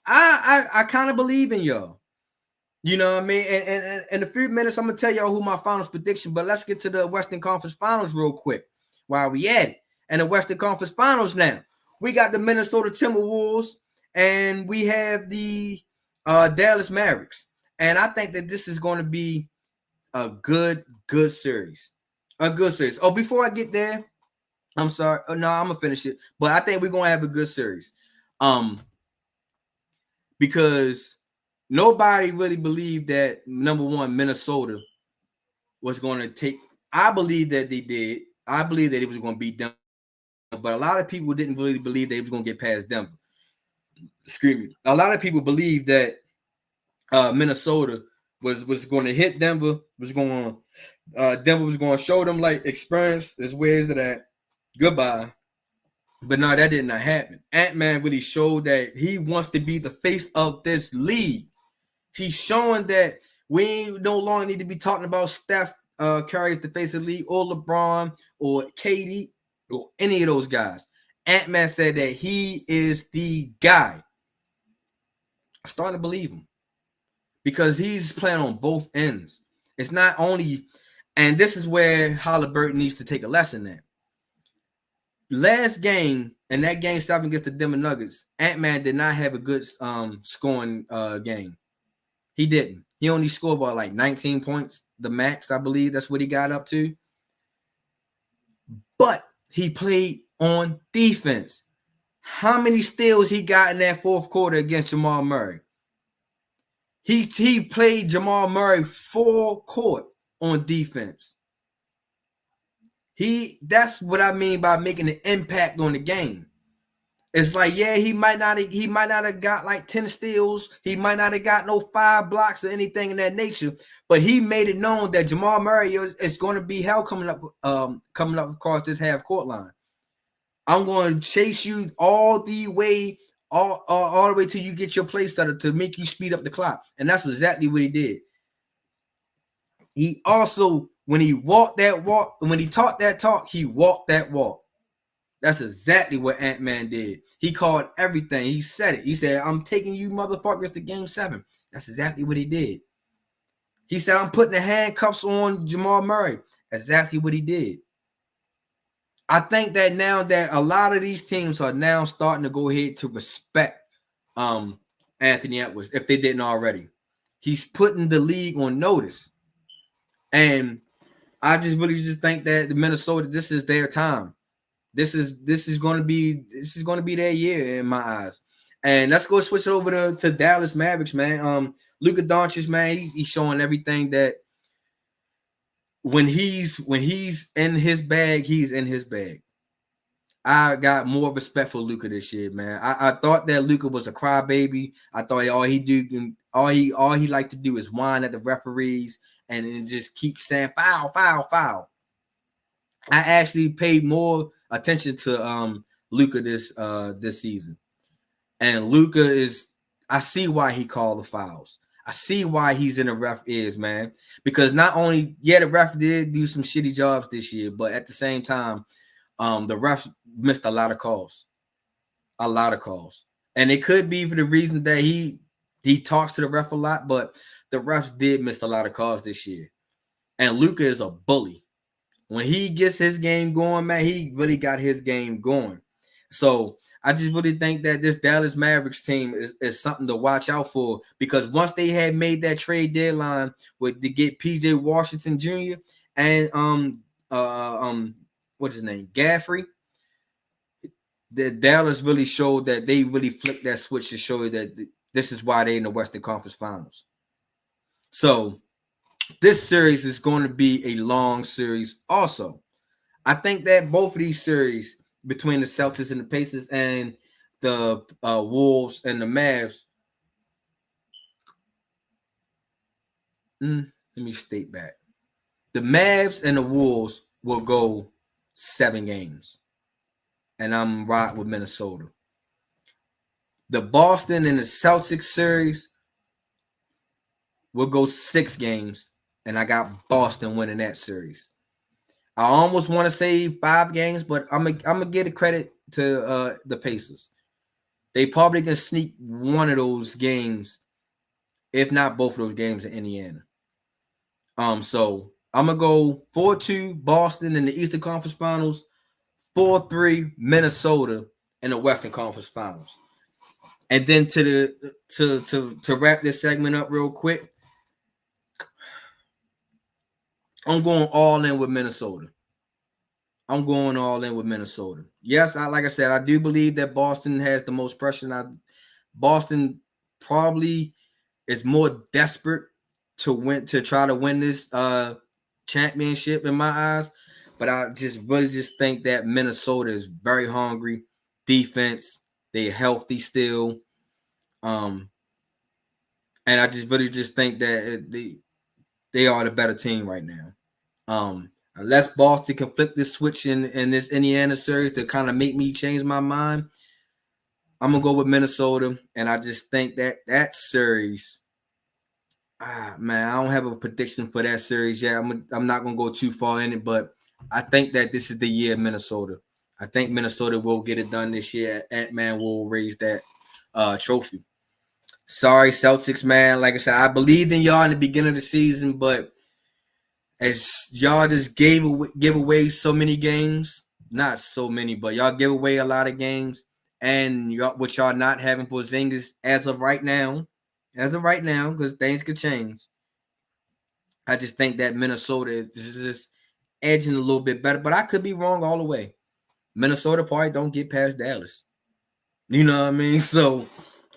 I kind of believe in y'all. You know what I mean? And in a few minutes, I'm going to tell y'all who my finals prediction, but let's get to the Western Conference Finals real quick while we at it. And the Western Conference Finals now. We got the Minnesota Timberwolves and we have the Dallas Mavericks. And I think that this is going to be a good series. A good series. Oh, before I get there, I'm sorry. No, I'm going to finish it. But I think we're going to have a good series. Because nobody really believed that, number one, Minnesota was going to take. I believe that they did. I believe that it was going to beat Denver. But a lot of people didn't really believe they was going to get past Denver. Excuse me. A lot of people believed that Minnesota was going to hit Denver. Denver was going to show them like experience. There's ways of that. Goodbye. But no, that did not happen. Ant-Man really showed that he wants to be the face of this league. He's showing that we no longer need to be talking about Steph Curry as the face of the league, or LeBron, or KD, or any of those guys. Ant-Man said that he is the guy. I'm starting to believe him because he's playing on both ends. It's not only, and this is where Halliburton needs to take a lesson in. Last game, and that game 7 against the Denver Nuggets, Ant-Man did not have a good scoring game. He didn't. He only scored about like 19 points, the max, I believe. That's what he got up to. But he played on defense. How many steals he got in that fourth quarter against Jamal Murray? He played Jamal Murray full court on defense. That's what I mean by making an impact on the game. It's like, yeah, he might not have got like 10 steals. He might not have got no 5 blocks or anything in that nature. But he made it known that Jamal Murray is going to be hell coming up across this half court line. I'm going to chase you all the way till you get your play started to make you speed up the clock. And that's exactly what he did. He also, when he walked that walk, when he talked that talk, he walked that walk. That's exactly what Ant-Man did. He called everything. He said it. He said, I'm taking you motherfuckers to game 7. That's exactly what he did. He said, I'm putting the handcuffs on Jamal Murray. Exactly what he did. I think that now that a lot of these teams are now starting to go ahead to respect Anthony Edwards, if they didn't already. He's putting the league on notice. And I just really think that the Minnesota, this is their time. This is going to be their year in my eyes. And let's go switch it over to Dallas Mavericks, man. Luka Doncic, man, he's showing everything that when he's in his bag, he's in his bag. I got more respect for Luka this year, man. I thought that Luka was a crybaby. I thought all he liked to do is whine at the referees and just keep saying foul, foul, foul. I actually paid more attention to Luka this season. And Luka is, I see why he called the fouls. I see why he's in the ref ears, man. Because not only, the ref did do some shitty jobs this year, but at the same time, the refs missed a lot of calls. A lot of calls. And it could be for the reason that he talks to the ref a lot, but the refs did miss a lot of calls this year. And Luka is a bully. When he gets his game going, man, he really got his game going. So I just really think that this Dallas Mavericks team is something to watch out for, because once they had made that trade deadline to get PJ Washington Jr. and what's his name, Gaffrey, the Dallas really showed that they really flipped that switch to show you that this is why they're in the Western Conference Finals. So this series is going to be a long series also. I think that both of these series between the Celtics and the Pacers and the Wolves and the Mavs, let me state back. The Mavs and the Wolves will go 7 games. And I'm right with Minnesota. The Boston and the Celtics series will go 6 games. And I got Boston winning that series. I almost want to say 5 games, but I'm gonna give the credit to the Pacers. They probably can sneak one of those games, if not both of those games, in Indiana. So I'm gonna go 4-2 Boston in the Eastern Conference Finals, 4-3 Minnesota in the Western Conference Finals. And then to wrap this segment up real quick, I'm going all in with Minnesota. Yes, like I said, I do believe that Boston has the most pressure. Boston probably is more desperate to try to win this championship in my eyes. But I really think that Minnesota is very hungry. Defense, they're healthy still. And I really think that they are the better team right now. Unless Boston can flip this switch in this Indiana series to kind of make me change my mind, I'm going to go with Minnesota. And I just think that series, man, I don't have a prediction for that series yet. I'm not going to go too far in it, but I think that this is the year of Minnesota. I think Minnesota will get it done this year. Ant-Man will raise that trophy. Sorry, Celtics, man. Like I said, I believed in y'all in the beginning of the season, but as y'all just give away so many games, not so many, but y'all give away a lot of games, and y'all not having Porzingis as of right now, because things could change. I just think that Minnesota is just edging a little bit better, but I could be wrong all the way. Minnesota probably don't get past Dallas. You know what I mean? So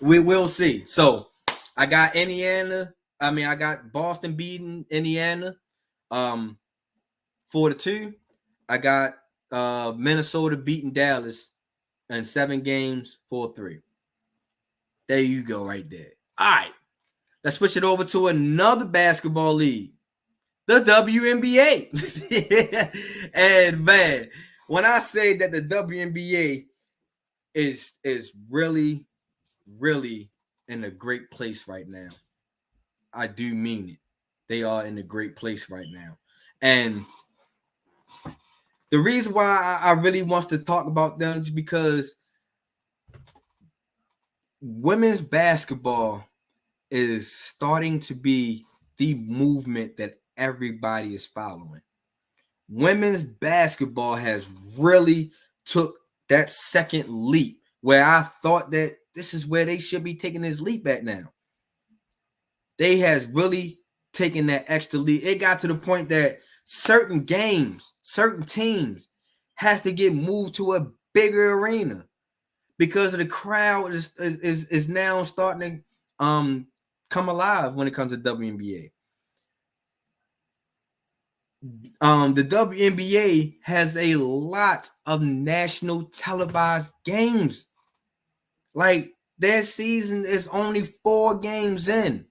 we will see. So I got I got Boston beating Indiana 4-2. I got Minnesota beating Dallas in 7 games, 4-3. There you go, right there. All right, let's switch it over to another basketball league, the WNBA. And man, when I say that the WNBA is really, really in a great place right now, I do mean it. They are in a great place right now. And the reason why I really want to talk about them is because women's basketball is starting to be the movement that everybody is following. Women's basketball has really took that second leap where I thought that this is where they should be taking this leap at now. They has really taken that extra leap. It got to the point that certain games, certain teams has to get moved to a bigger arena because of the crowd is now starting to come alive when it comes to WNBA. The WNBA has a lot of national televised games. Like their season is only 4 games in,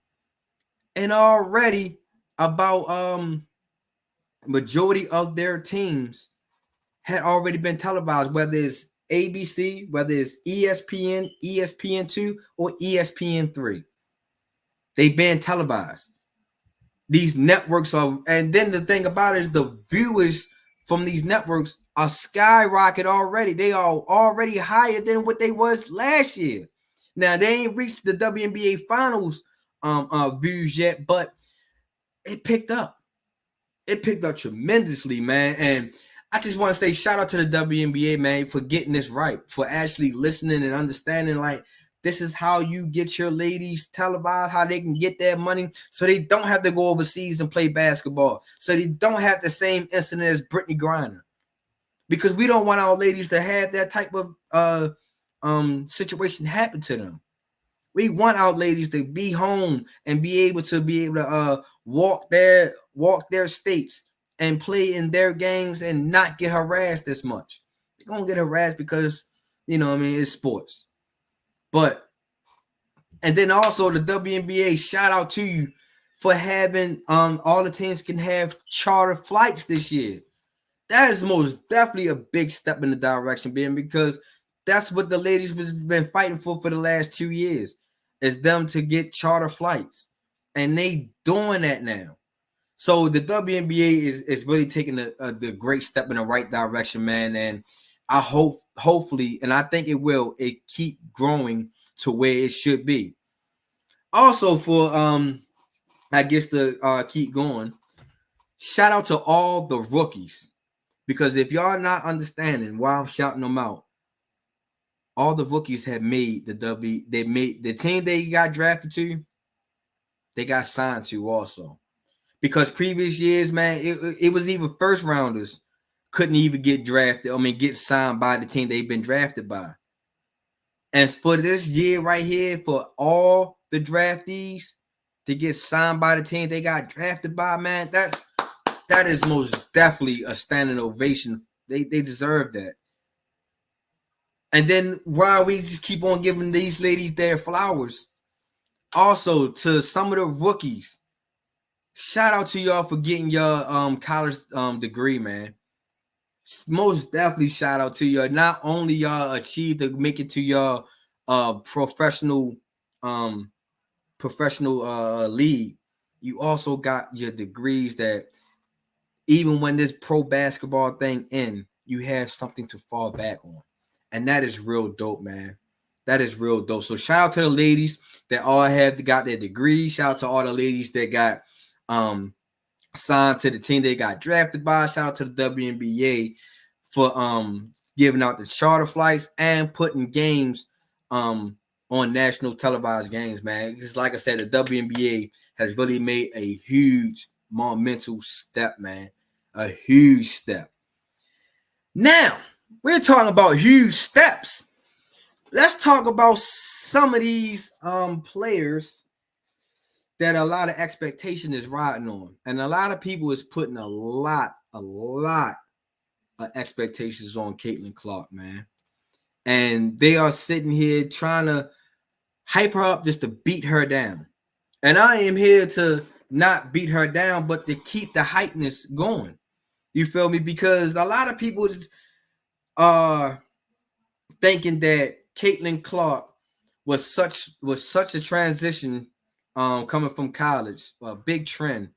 and already about majority of their teams had already been televised, whether it's ABC, whether it's ESPN, ESPN2, or ESPN3. They've been televised. These networks are, and then the thing about it is the viewers from these networks are skyrocket already. They are already higher than what they was last year. Now they ain't reached the WNBA finals views yet, but it picked up. It picked up tremendously, man. And I just want to say shout out to the WNBA, man, for getting this right, for actually listening and understanding, like, this is how you get your ladies televised, how they can get their money, so they don't have to go overseas and play basketball, so they don't have the same incident as Brittany Griner, because we don't want our ladies to have that type of situation happen to them. We want our ladies to be home and be able to walk their states and play in their games and not get harassed as much. They're gonna get harassed because, you know what I mean, it's sports. But, and then also the WNBA, shout out to you for having all the teams can have charter flights this year. That is most definitely a big step in the direction, because that's what the ladies have been fighting for the last 2 years, is them to get charter flights, and they doing that now. So the WNBA is really taking the great step in the right direction, man. And I hopefully, and I think it will, it keep growing to where it should be. Also, for I guess to keep going, shout out to all the rookies, because if y'all not understanding why I'm shouting them out, all the rookies have made they made the team they got drafted to, they got signed to also. Because previous years, man, it was even first rounders couldn't even get drafted. I mean, get signed by the team they've been drafted by. And for this year right here, for all the draftees to get signed by the team they got drafted by, man, that is most definitely a standing ovation. They deserve that. And then while we just keep on giving these ladies their flowers, also to some of the rookies, shout out to y'all for getting your college degree, man. Most definitely shout out to y'all. Not only y'all achieved to make it to your professional league, you also got your degrees that even when this pro basketball thing ends, you have something to fall back on. And that is real dope, man. That is real dope. So shout out to the ladies that all have got their degrees. Shout out to all the ladies that got signed to the team they got drafted by. Shout out to the WNBA for giving out the charter flights and putting games on national televised games, man. Because like I said, the WNBA has really made a huge monumental step, man. A huge step. Now, we're talking about huge steps. Let's talk about some of these players that a lot of expectation is riding on. And a lot of people is putting a lot of expectations on Catlyin Clark, man. And they are sitting here trying to hype her up just to beat her down. And I am here to not beat her down, but to keep the hypeness going. You feel me? Because a lot of people are thinking that Catlyin Clark was such a transition coming from college, a big trend,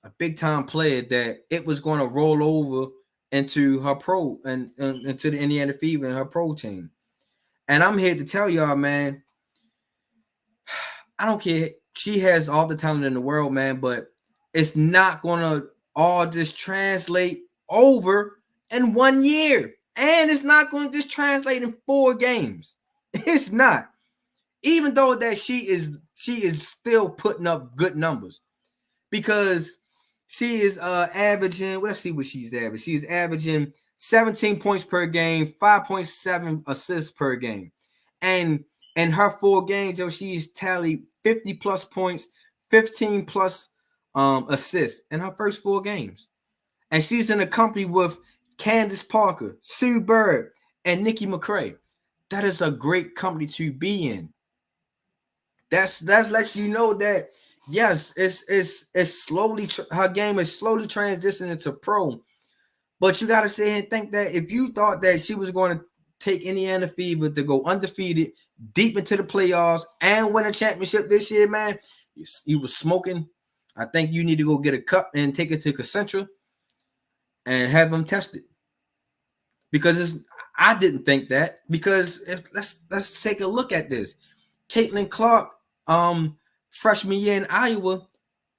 a big time player, that it was going to roll over into her pro and into the Indiana Fever and her pro team. And I'm here to tell y'all, man, I don't care. She has all the talent in the world, man, but it's not going to all just translate over in 1 year. And it's not going to just translate in 4 games. It's not. Even though that she is still putting up good numbers, because she is averaging, let's see what she's averaging. She's averaging 17 points per game, 5.7 assists per game. And in her 4 games, though, she's tallied 50 plus points, 15 plus assists in her first 4 games. And she's in a company with Candace Parker, Sue Bird, and Nikki McCray. That is a great company to be in. That lets you know that yes, it's slowly her game is slowly transitioning to pro, But you got to sit here and think that if you thought that she was going to take Indiana Fever to go undefeated deep into the playoffs and win a championship this year, man, you was smoking. I think you need to go get a cup and take it to Concentra and have them tested. Because I didn't think that. Because let's take a look at this. Catlyin Clark, freshman year in Iowa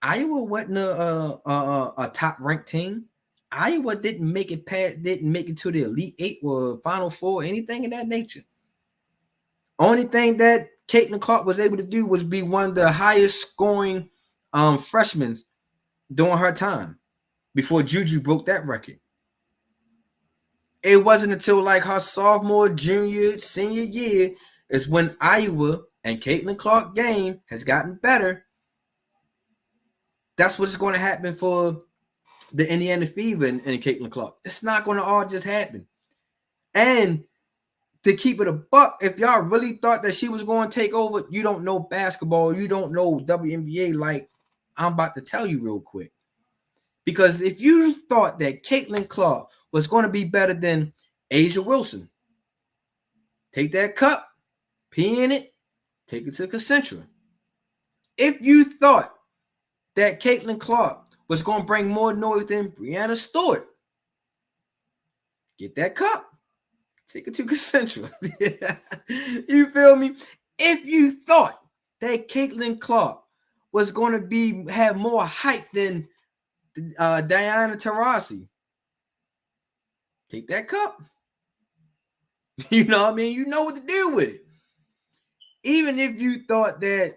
wasn't a top ranked team. Iowa didn't make it to the Elite Eight or Final Four, anything of that nature. Only thing that Catlyin Clark was able to do was be one of the highest scoring freshmen during her time before Juju broke that record. It wasn't until like her sophomore, junior, senior year is when Iowa and Catlyin Clark game has gotten better. That's what's going to happen for the Indiana Fever and Catlyin Clark. It's not going to all just happen. And to keep it a buck, if y'all really thought that she was going to take over, you don't know basketball, you don't know WNBA like I'm about to tell you real quick. Because if you thought that Catlyin Clark was going to be better than A'ja Wilson, take that cup, pee in it, take it to Concentra. If you thought that Catlyin Clark was going to bring more noise than Breanna Stewart, get that cup, take it to Concentra. You feel me? If you thought that Catlyin Clark was going to have more hype than Diana Taurasi, take that cup. You know what I mean? You know what to do with it. Even if you thought that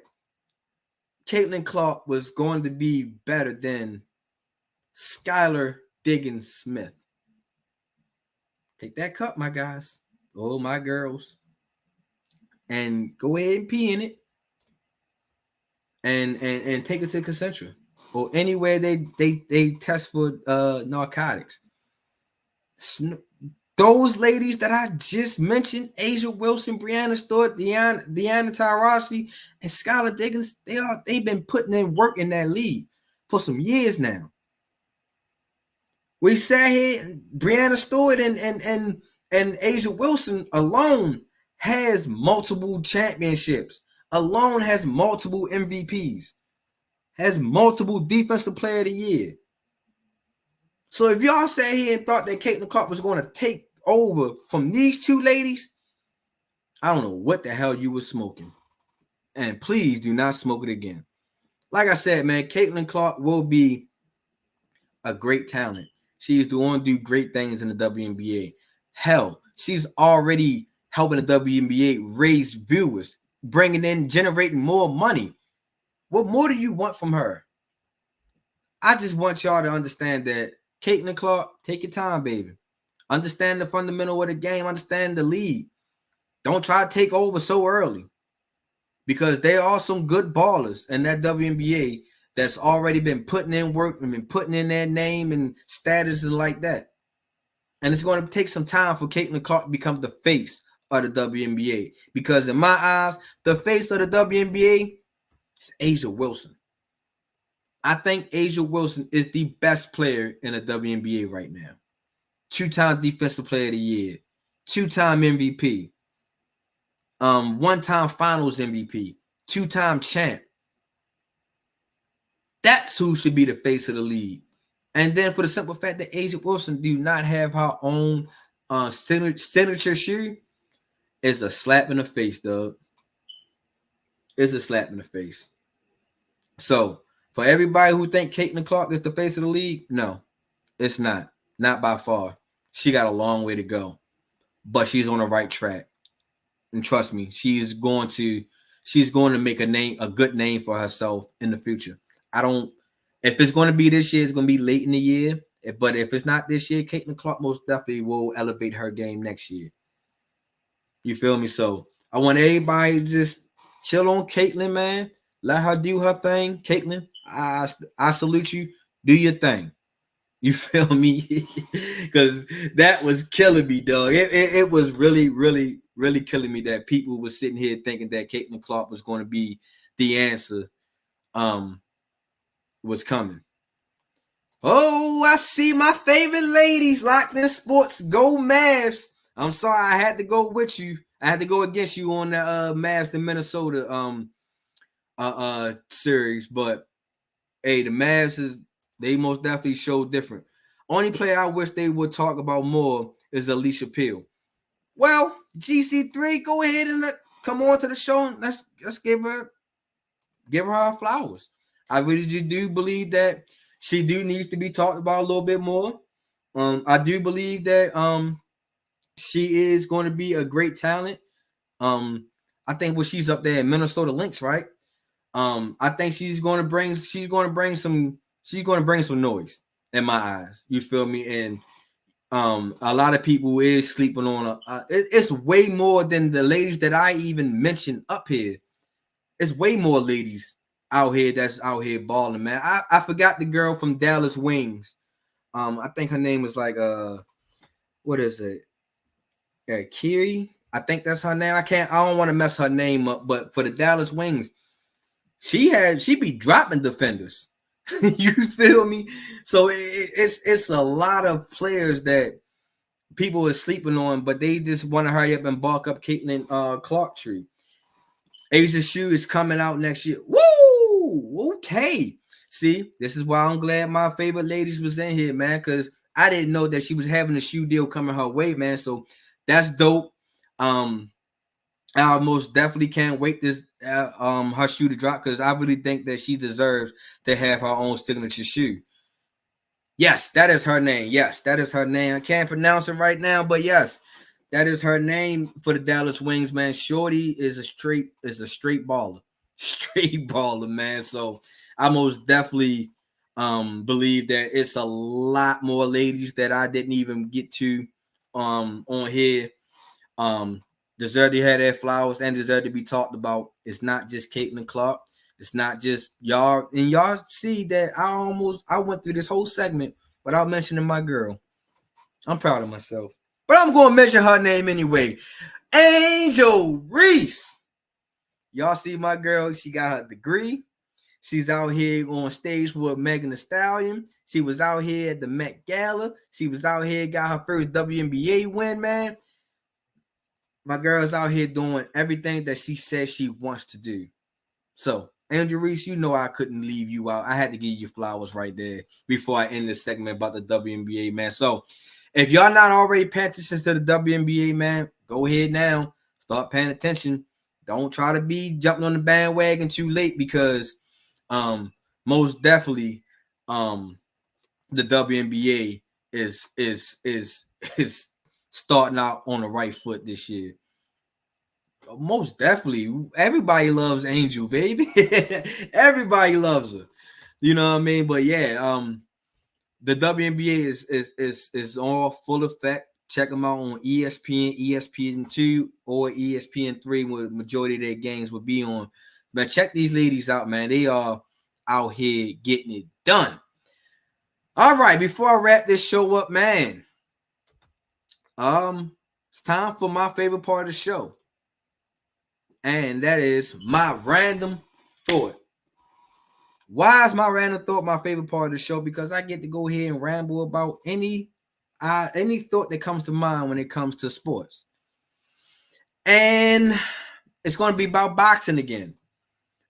Catlyin Clark was going to be better than Skylar Diggins-Smith, take that cup, my guys. Oh, my girls. And go ahead and pee in it. And take it to Concentra. Or anywhere they test for narcotics. Those ladies that I just mentioned, A'ja Wilson, Breanna Stewart, Diana Taurasi, and Skylar Diggins, they've been putting in work in that league for some years now. We sat here, Breanna Stewart and A'ja Wilson alone has multiple championships, alone has multiple MVPs, has multiple Defensive Player of the Year. So if y'all sat here and thought that Catlyin Clark was going to take over from these two ladies, I don't know what the hell you were smoking. And please do not smoke it again. Like I said, man, Catlyin Clark will be a great talent. She's going to do great things in the WNBA. Hell, she's already helping the WNBA raise viewers, generating more money. What more do you want from her? I just want y'all to understand that Catlyin Clark, take your time, baby. Understand the fundamental of the game. Understand the league. Don't try to take over so early, because there are some good ballers in that WNBA that's already been putting in work and been putting in their name and status and like that. And it's going to take some time for Catlyin Clark to become the face of the WNBA, because in my eyes, the face of the WNBA is A'ja Wilson. I think A'ja Wilson is the best player in the WNBA right now. 2-time Defensive Player of the Year, 2-time MVP, 1-time Finals MVP, 2-time champ. That's who should be the face of the league. And then for the simple fact that A'ja Wilson do not have her own signature shoe, is a slap in the face, dog. It's a slap in the face. So for everybody who think Catlyin Clark is the face of the league, no, it's not. Not by far. She got a long way to go, but she's on the right track. And trust me, she's going to make a good name for herself in the future. If it's going to be this year, it's going to be late in the year. But if it's not this year, Catlyin Clark most definitely will elevate her game next year. You feel me? So I want everybody to just chill on Catlyin, man. Let her do her thing. Catlyin, I salute you. Do your thing. You feel me? Because that was killing me, dog. It was really, really, really killing me that people were sitting here thinking that Catlyin Clark was going to be the answer was coming. Oh, I see my favorite ladies locked in sports. Go Mavs. I'm sorry, I had to go with you. I had to go against you on the Mavs in Minnesota series, but hey, the Mavs they most definitely showed different. Only player I wish they would talk about more is Alicia Peel. Well, GC3, go ahead and come on to the show and let's give her her flowers. I really do believe that she needs to be talked about a little bit more. I do believe that she is going to be a great talent. I think she's up there in Minnesota Lynx, right? I think she's going to bring some noise in my eyes. You feel me? And a lot of people is sleeping on it's way more than the ladies that I even mentioned up here. It's way more ladies out here that's out here balling, man. I forgot the girl from Dallas Wings. I think her name was like what is it? Kiri. I think that's her name. I don't want to mess her name up, but for the Dallas Wings, she be dropping defenders. You feel me? So it's a lot of players that people are sleeping on, but they just want to hurry up and bulk up Catlyin Clark tree. Asia Shoe is coming out next year. Woo! Okay. See, this is why I'm glad my favorite ladies was in here, man, because I didn't know that she was having a shoe deal coming her way, man. So that's dope. I most definitely can't wait this her shoe to drop because I really think that she deserves to have her own signature shoe. Yes, that is her name. Yes, that is her name. I can't pronounce it right now, but yes, that is her name for the Dallas Wings, man. Shorty is a straight baller. Straight baller, man. So I most definitely believe that it's a lot more ladies that I didn't even get to on here. Deserve to have their flowers and deserve to be talked about. It's not just Catlyin Clark. It's not just y'all. And y'all see that I went through this whole segment without mentioning my girl. I'm proud of myself. But I'm going to mention her name anyway. Angel Reese. Y'all see my girl. She got her degree. She's out here on stage with Megan Thee Stallion. She was out here at the Met Gala. She was out here, got her first WNBA win, man. My girl's out here doing everything that she says she wants to do. So, Angel Reese, you know I couldn't leave you out. I had to give you flowers right there before I end this segment about the WNBA, man. So, if y'all not already paying attention to the WNBA, man, go ahead now. Start paying attention. Don't try to be jumping on the bandwagon too late because most definitely the WNBA is starting out on the right foot this year. Most definitely. Everybody loves Angel, baby. Everybody loves her. You know what I mean? But yeah, the WNBA is all full effect. Check them out on ESPN, ESPN2, or ESPN3, where the majority of their games will be on. But check these ladies out, man. They are out here getting it done. All right, before I wrap this show up, man, it's time for my favorite part of the show. And that is my random thought. Why is my random thought my favorite part of the show? Because I get to go here and ramble about any thought that comes to mind when it comes to sports. And it's going to be about boxing again.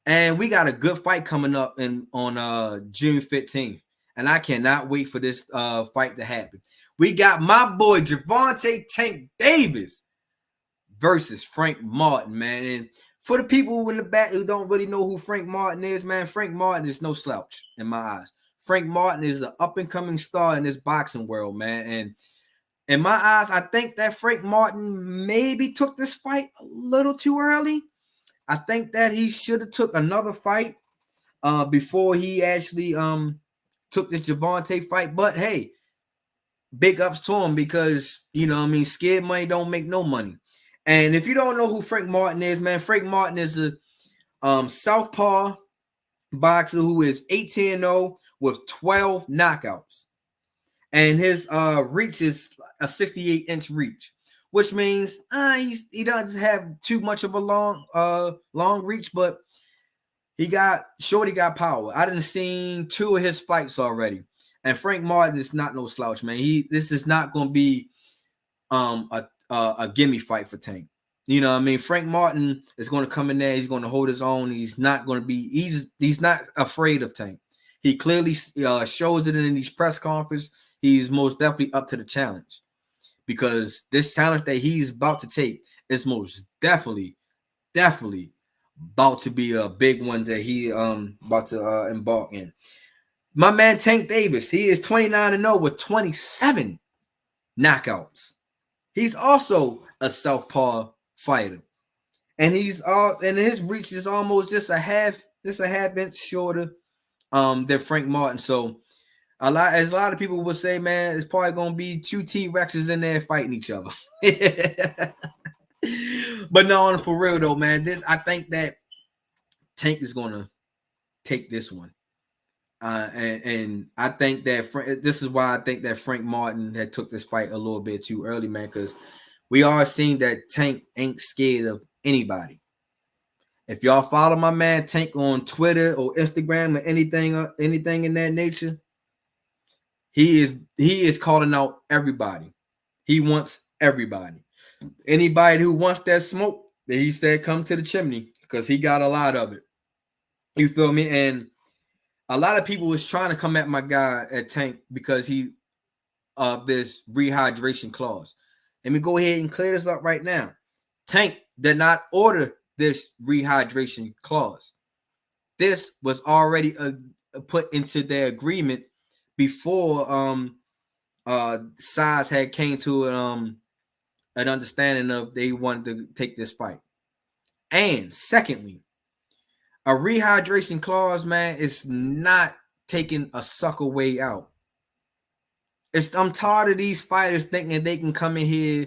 And we got a good fight coming up on June 15th. And I cannot wait for this fight to happen. We got my boy Gervonta Tank Davis versus Frank Martin, man. And for the people in the back who don't really know who Frank Martin is, man, Frank Martin is no slouch in my eyes. Frank Martin is an up-and-coming star in this boxing world, man. And in my eyes, I think that Frank Martin maybe took this fight a little too early. I think that he should have took another fight before he actually took this Gervonta fight. But hey, big ups to him because, you know what I mean, scared money don't make no money. And if you don't know who Frank Martin is, man, Frank Martin is a southpaw boxer who is 18-0 with 12 knockouts. And his reach is a 68-inch reach, which means he doesn't have too much of a long reach, but Shorty got power. I done seen 2 of his fights already. And Frank Martin is not no slouch, man. This is not going to be a gimme fight for Tank. You know what I mean? Frank Martin is going to come in there. He's going to hold his own. He's not going to be. He's not afraid of Tank. He clearly shows it in these press conferences. He's most definitely up to the challenge, because this challenge that he's about to take is most definitely about to be a big one that he about to embark in. My man Tank Davis, he is 29-0 with 27 knockouts. He's also a southpaw fighter, and his reach is almost just a half inch shorter than Frank Martin. So a lot of people would say, man, it's probably gonna be two T-Rexes in there fighting each other. But no, for real though, man, I think that Tank is gonna take this one. And I think that this is why I think that Frank Martin had took this fight a little bit too early, man, because we are seeing that Tank ain't scared of anybody. If y'all follow my man Tank on Twitter or Instagram or anything in that nature, he is calling out everybody. He wants everybody. Anybody who wants that smoke, that he said, come to the chimney, because he got a lot of it. You feel me? And a lot of people was trying to come at my guy at Tank because he this rehydration clause. Let me go ahead and clear this up right now. Tank did not order this rehydration clause. This was already put into their agreement before sides had came to an understanding of they wanted to take this fight. And secondly, a rehydration clause, man, is not taking a sucker way out. I'm tired of these fighters thinking they can come in here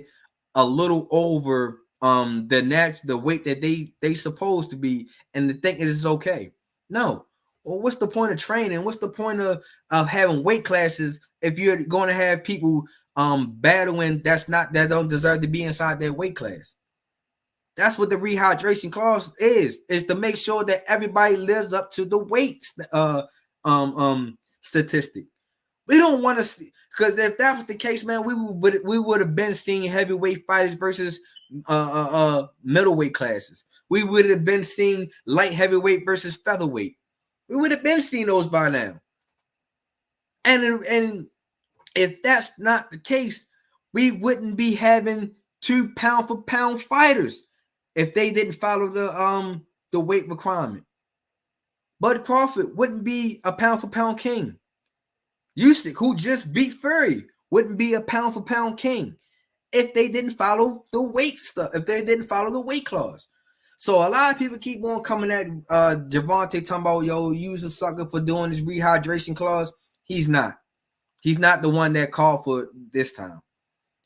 a little over the weight that they supposed to be, and to think it is okay. No. Well, what's the point of training? What's the point of having weight classes if you're going to have people battling that don't deserve to be inside their weight class? That's what the rehydration clause is to make sure that everybody lives up to the weight statistic. We don't want to see, because if that was the case, man, we would have been seeing heavyweight fighters versus middleweight classes. We would have been seeing light heavyweight versus featherweight. We would have been seeing those by now. And if that's not the case, we wouldn't be having 2 pound for pound fighters if they didn't follow the weight requirement. Bud Crawford wouldn't be a pound for pound king. Usyk, who just beat Fury, wouldn't be a pound for pound king if they didn't follow the weight stuff, if they didn't follow the weight clause. So a lot of people keep on coming at Gervonta talking about, yo, use a sucker for doing this rehydration clause. He's not. He's not the one that called for it this time.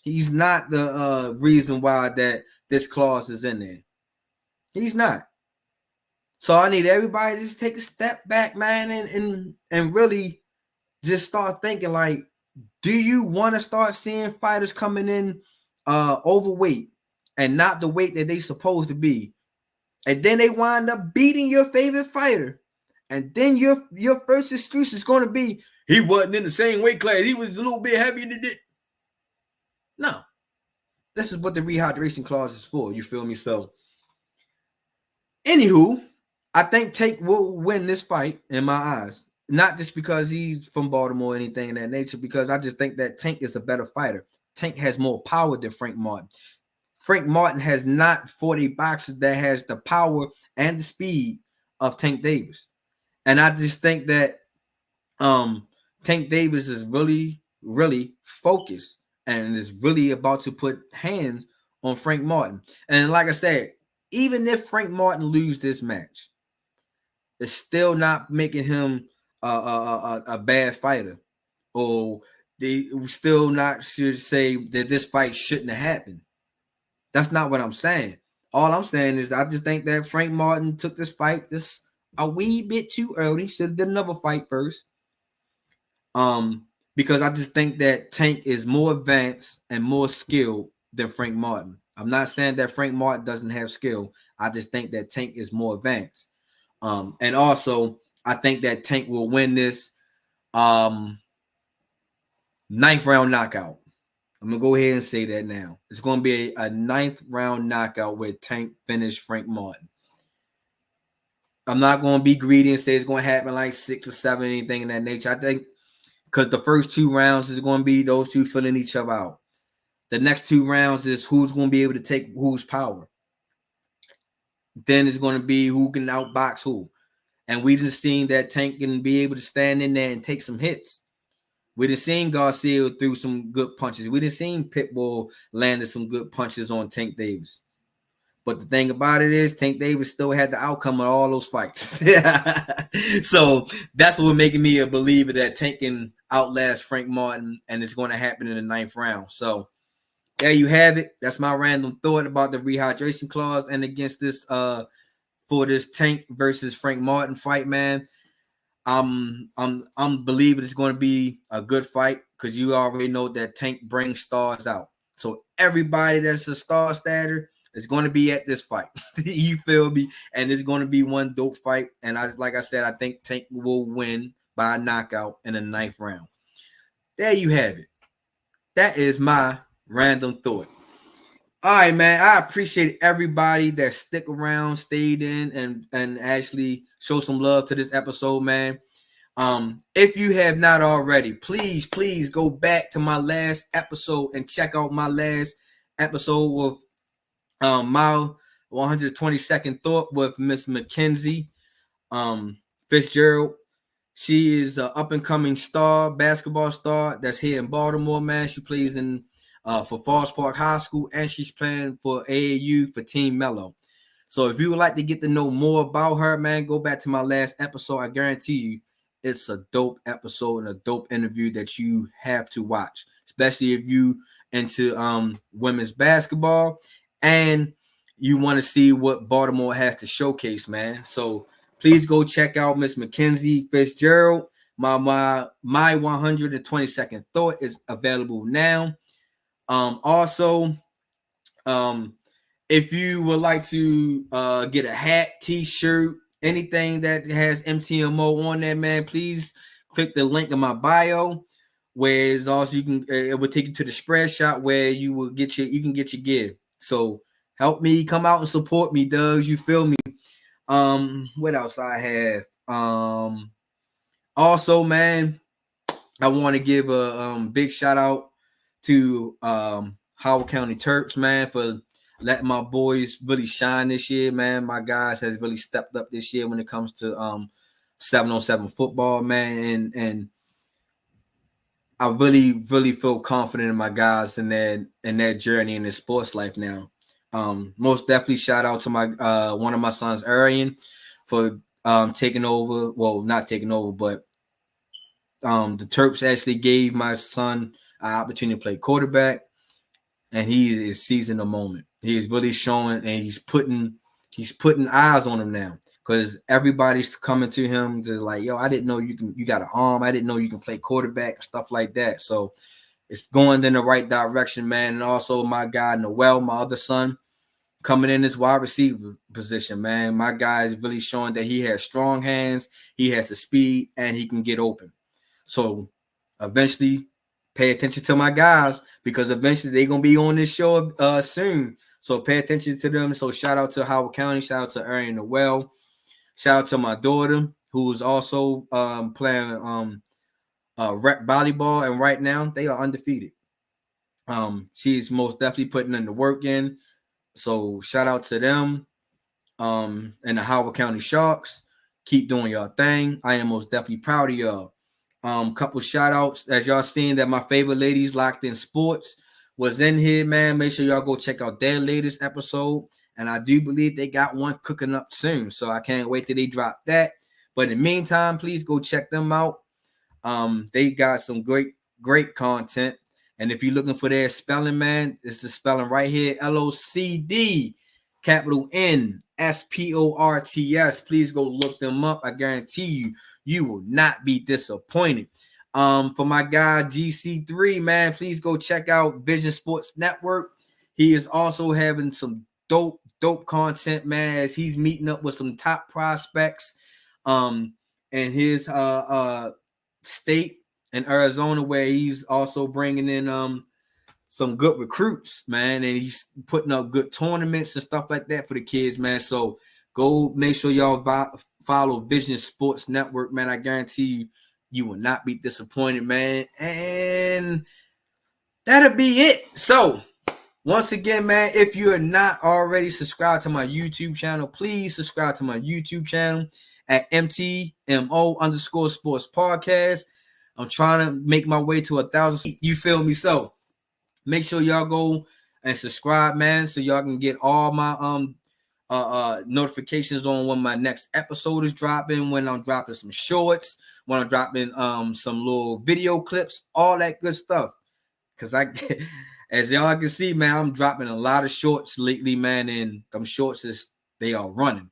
He's not the reason why that this clause is in there. He's not. So I need everybody to just take a step back, man, and really just start thinking, like, do you want to start seeing fighters coming in overweight and not the weight that they supposed to be, and then they wind up beating your favorite fighter, and then your first excuse is going to be, he wasn't in the same weight class, he was a little bit heavier than it. No, this is what the rehydration clause is for. You feel me? So, anywho, I think Tank will win this fight in my eyes. Not just because he's from Baltimore or anything of that nature, because I just think that Tank is a better fighter. Tank has more power than Frank Martin. Frank Martin has not fought a boxer that has the power and the speed of Tank Davis. And I just think that Tank Davis is really, really focused and is really about to put hands on Frank Martin. And like I said, even if Frank Martin loses this match, it's still not making him a bad fighter, or they still not should say that this fight shouldn't have happened. That's not what I'm saying. All I'm saying is I just think that Frank Martin took this fight just a wee bit too early. Should have done another fight first. Because I just think that Tank is more advanced and more skilled than Frank Martin. I'm not saying that Frank Martin doesn't have skill. I just think that Tank is more advanced. And also, I think that Tank will win this 9th round knockout. I'm going to go ahead and say that now. It's going to be a 9th round knockout where Tank finished Frank Martin. I'm not going to be greedy and say it's going to happen like 6 or 7, anything in that nature. I think because the first 2 rounds is going to be those two filling each other out. The next 2 rounds is who's going to be able to take whose power. Then it's going to be who can outbox who. And we just seen that Tank can be able to stand in there and take some hits. We done seen Garcia threw some good punches. We done seen Pitbull landed some good punches on Tank Davis. But the thing about it is Tank Davis still had the outcome of all those fights. So that's what making me a believer that Tank can outlast Frank Martin, and it's going to happen in the 9th round. So there you have it. That's my random thought about the rehydration clause and against this for this Tank versus Frank Martin fight, man. I'm believing it's going to be a good fight because you already know that Tank brings stars out. So everybody that's a star statter is going to be at this fight. You feel me? And it's going to be one dope fight. And like I said, I think Tank will win by a knockout in the 9th round. There you have it. That is my random thought. All right, man. I appreciate everybody that stick around, stayed in, and actually show some love to this episode, man. If you have not already, please go back to my last episode and check out my last episode with my 122nd thought with Miss Mackenzie Fitzgerald. She is an up-and-coming star, basketball star that's here in Baltimore, man. She plays in for Falls Park High School, and she's playing for AAU for Team Mello. So if you would like to get to know more about her, man, go back to my last episode. I guarantee you it's a dope episode and a dope interview that you have to watch, especially if you into women's basketball and you want to see what Baltimore has to showcase, man. So please go check out Miss Mackenzie Fitzgerald. My 122nd thought is available now. Also, if you would like to get a hat, t-shirt, anything that has MTMO on there, man, please click the link in my bio, where it's also it will take you to the spread shop where you can get your gear. So help me come out and support me, Doug. You feel me? What else I have? Also, man, I want to give a big shout out to Howard County Terps, man, for letting my boys really shine this year, man. My guys has really stepped up this year when it comes to 7-on-7 football, man, and I really feel confident in my guys in their journey in their sports life now. Most definitely shout out to my one of my sons, Arian, for taking over. Well, not taking over, but the Terps actually gave my son an opportunity to play quarterback, and he is seizing the moment. He is really showing, and he's putting eyes on him now, because everybody's coming to him to like, yo, I didn't know you got an arm. I didn't know you can play quarterback and stuff like that. So it's going in the right direction, man. And also my guy Noel, my other son, coming in this wide receiver position, man. My guy is really showing that he has strong hands, he has the speed, and he can get open. So eventually pay attention to my guys, because eventually they're going to be on this show soon. So pay attention to them. So shout out to Howard County. Shout out to Arian Noel. Shout out to my daughter, who's also playing rep volleyball. And right now they are undefeated. She's most definitely putting in the work in. So shout out to them and the Howard County Sharks. Keep doing your thing. I am most definitely proud of y'all. Couple shout outs, as y'all seen that my favorite ladies Locked In Sports was in here, man. Make sure y'all go check out their latest episode, and I do believe they got one cooking up soon, so I can't wait till they drop that. But in the meantime, please go check them out. They got some great content, and if you're looking for their spelling, man, it's the spelling right here: LOCD, capital NSPORTS. Please go look them up. I guarantee you will not be disappointed. For my guy GC3, man, please go check out Vision Sports Network. He is also having some dope content, man, as he's meeting up with some top prospects in his state in Arizona, where he's also bringing in some good recruits, man, and he's putting up good tournaments and stuff like that for the kids, man. So go make sure y'all follow Vision Sports Network, man. I guarantee you will not be disappointed, man. And that'll be it. So once again, man, if you are not already subscribed to my YouTube channel, please subscribe to my YouTube channel at MTMO_sports podcast. I'm trying to make my way to 1,000. You feel me? So make sure y'all go and subscribe, man, so y'all can get all my notifications on when my next episode is dropping, when I'm dropping some shorts, when I'm dropping some little video clips, all that good stuff. Cause as y'all can see, man, I'm dropping a lot of shorts lately, man, and them shorts they are running.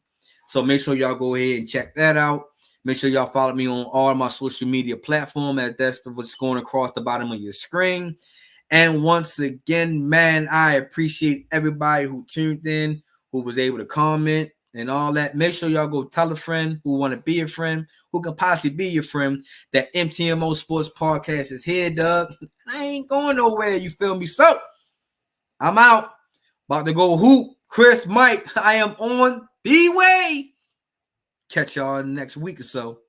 So make sure y'all go ahead and check that out. Make sure y'all follow me on all my social media platforms, as that's what's going across the bottom of your screen. And once again, man, I appreciate everybody who tuned in, who was able to comment and all that. Make sure y'all go tell a friend who want to be a friend, who can possibly be your friend, that MTMO Sports Podcast is here, Doug. I ain't going nowhere, you feel me? So I'm out. About to go hoop. Chris, Mike, I am on the way. Catch y'all next week or so.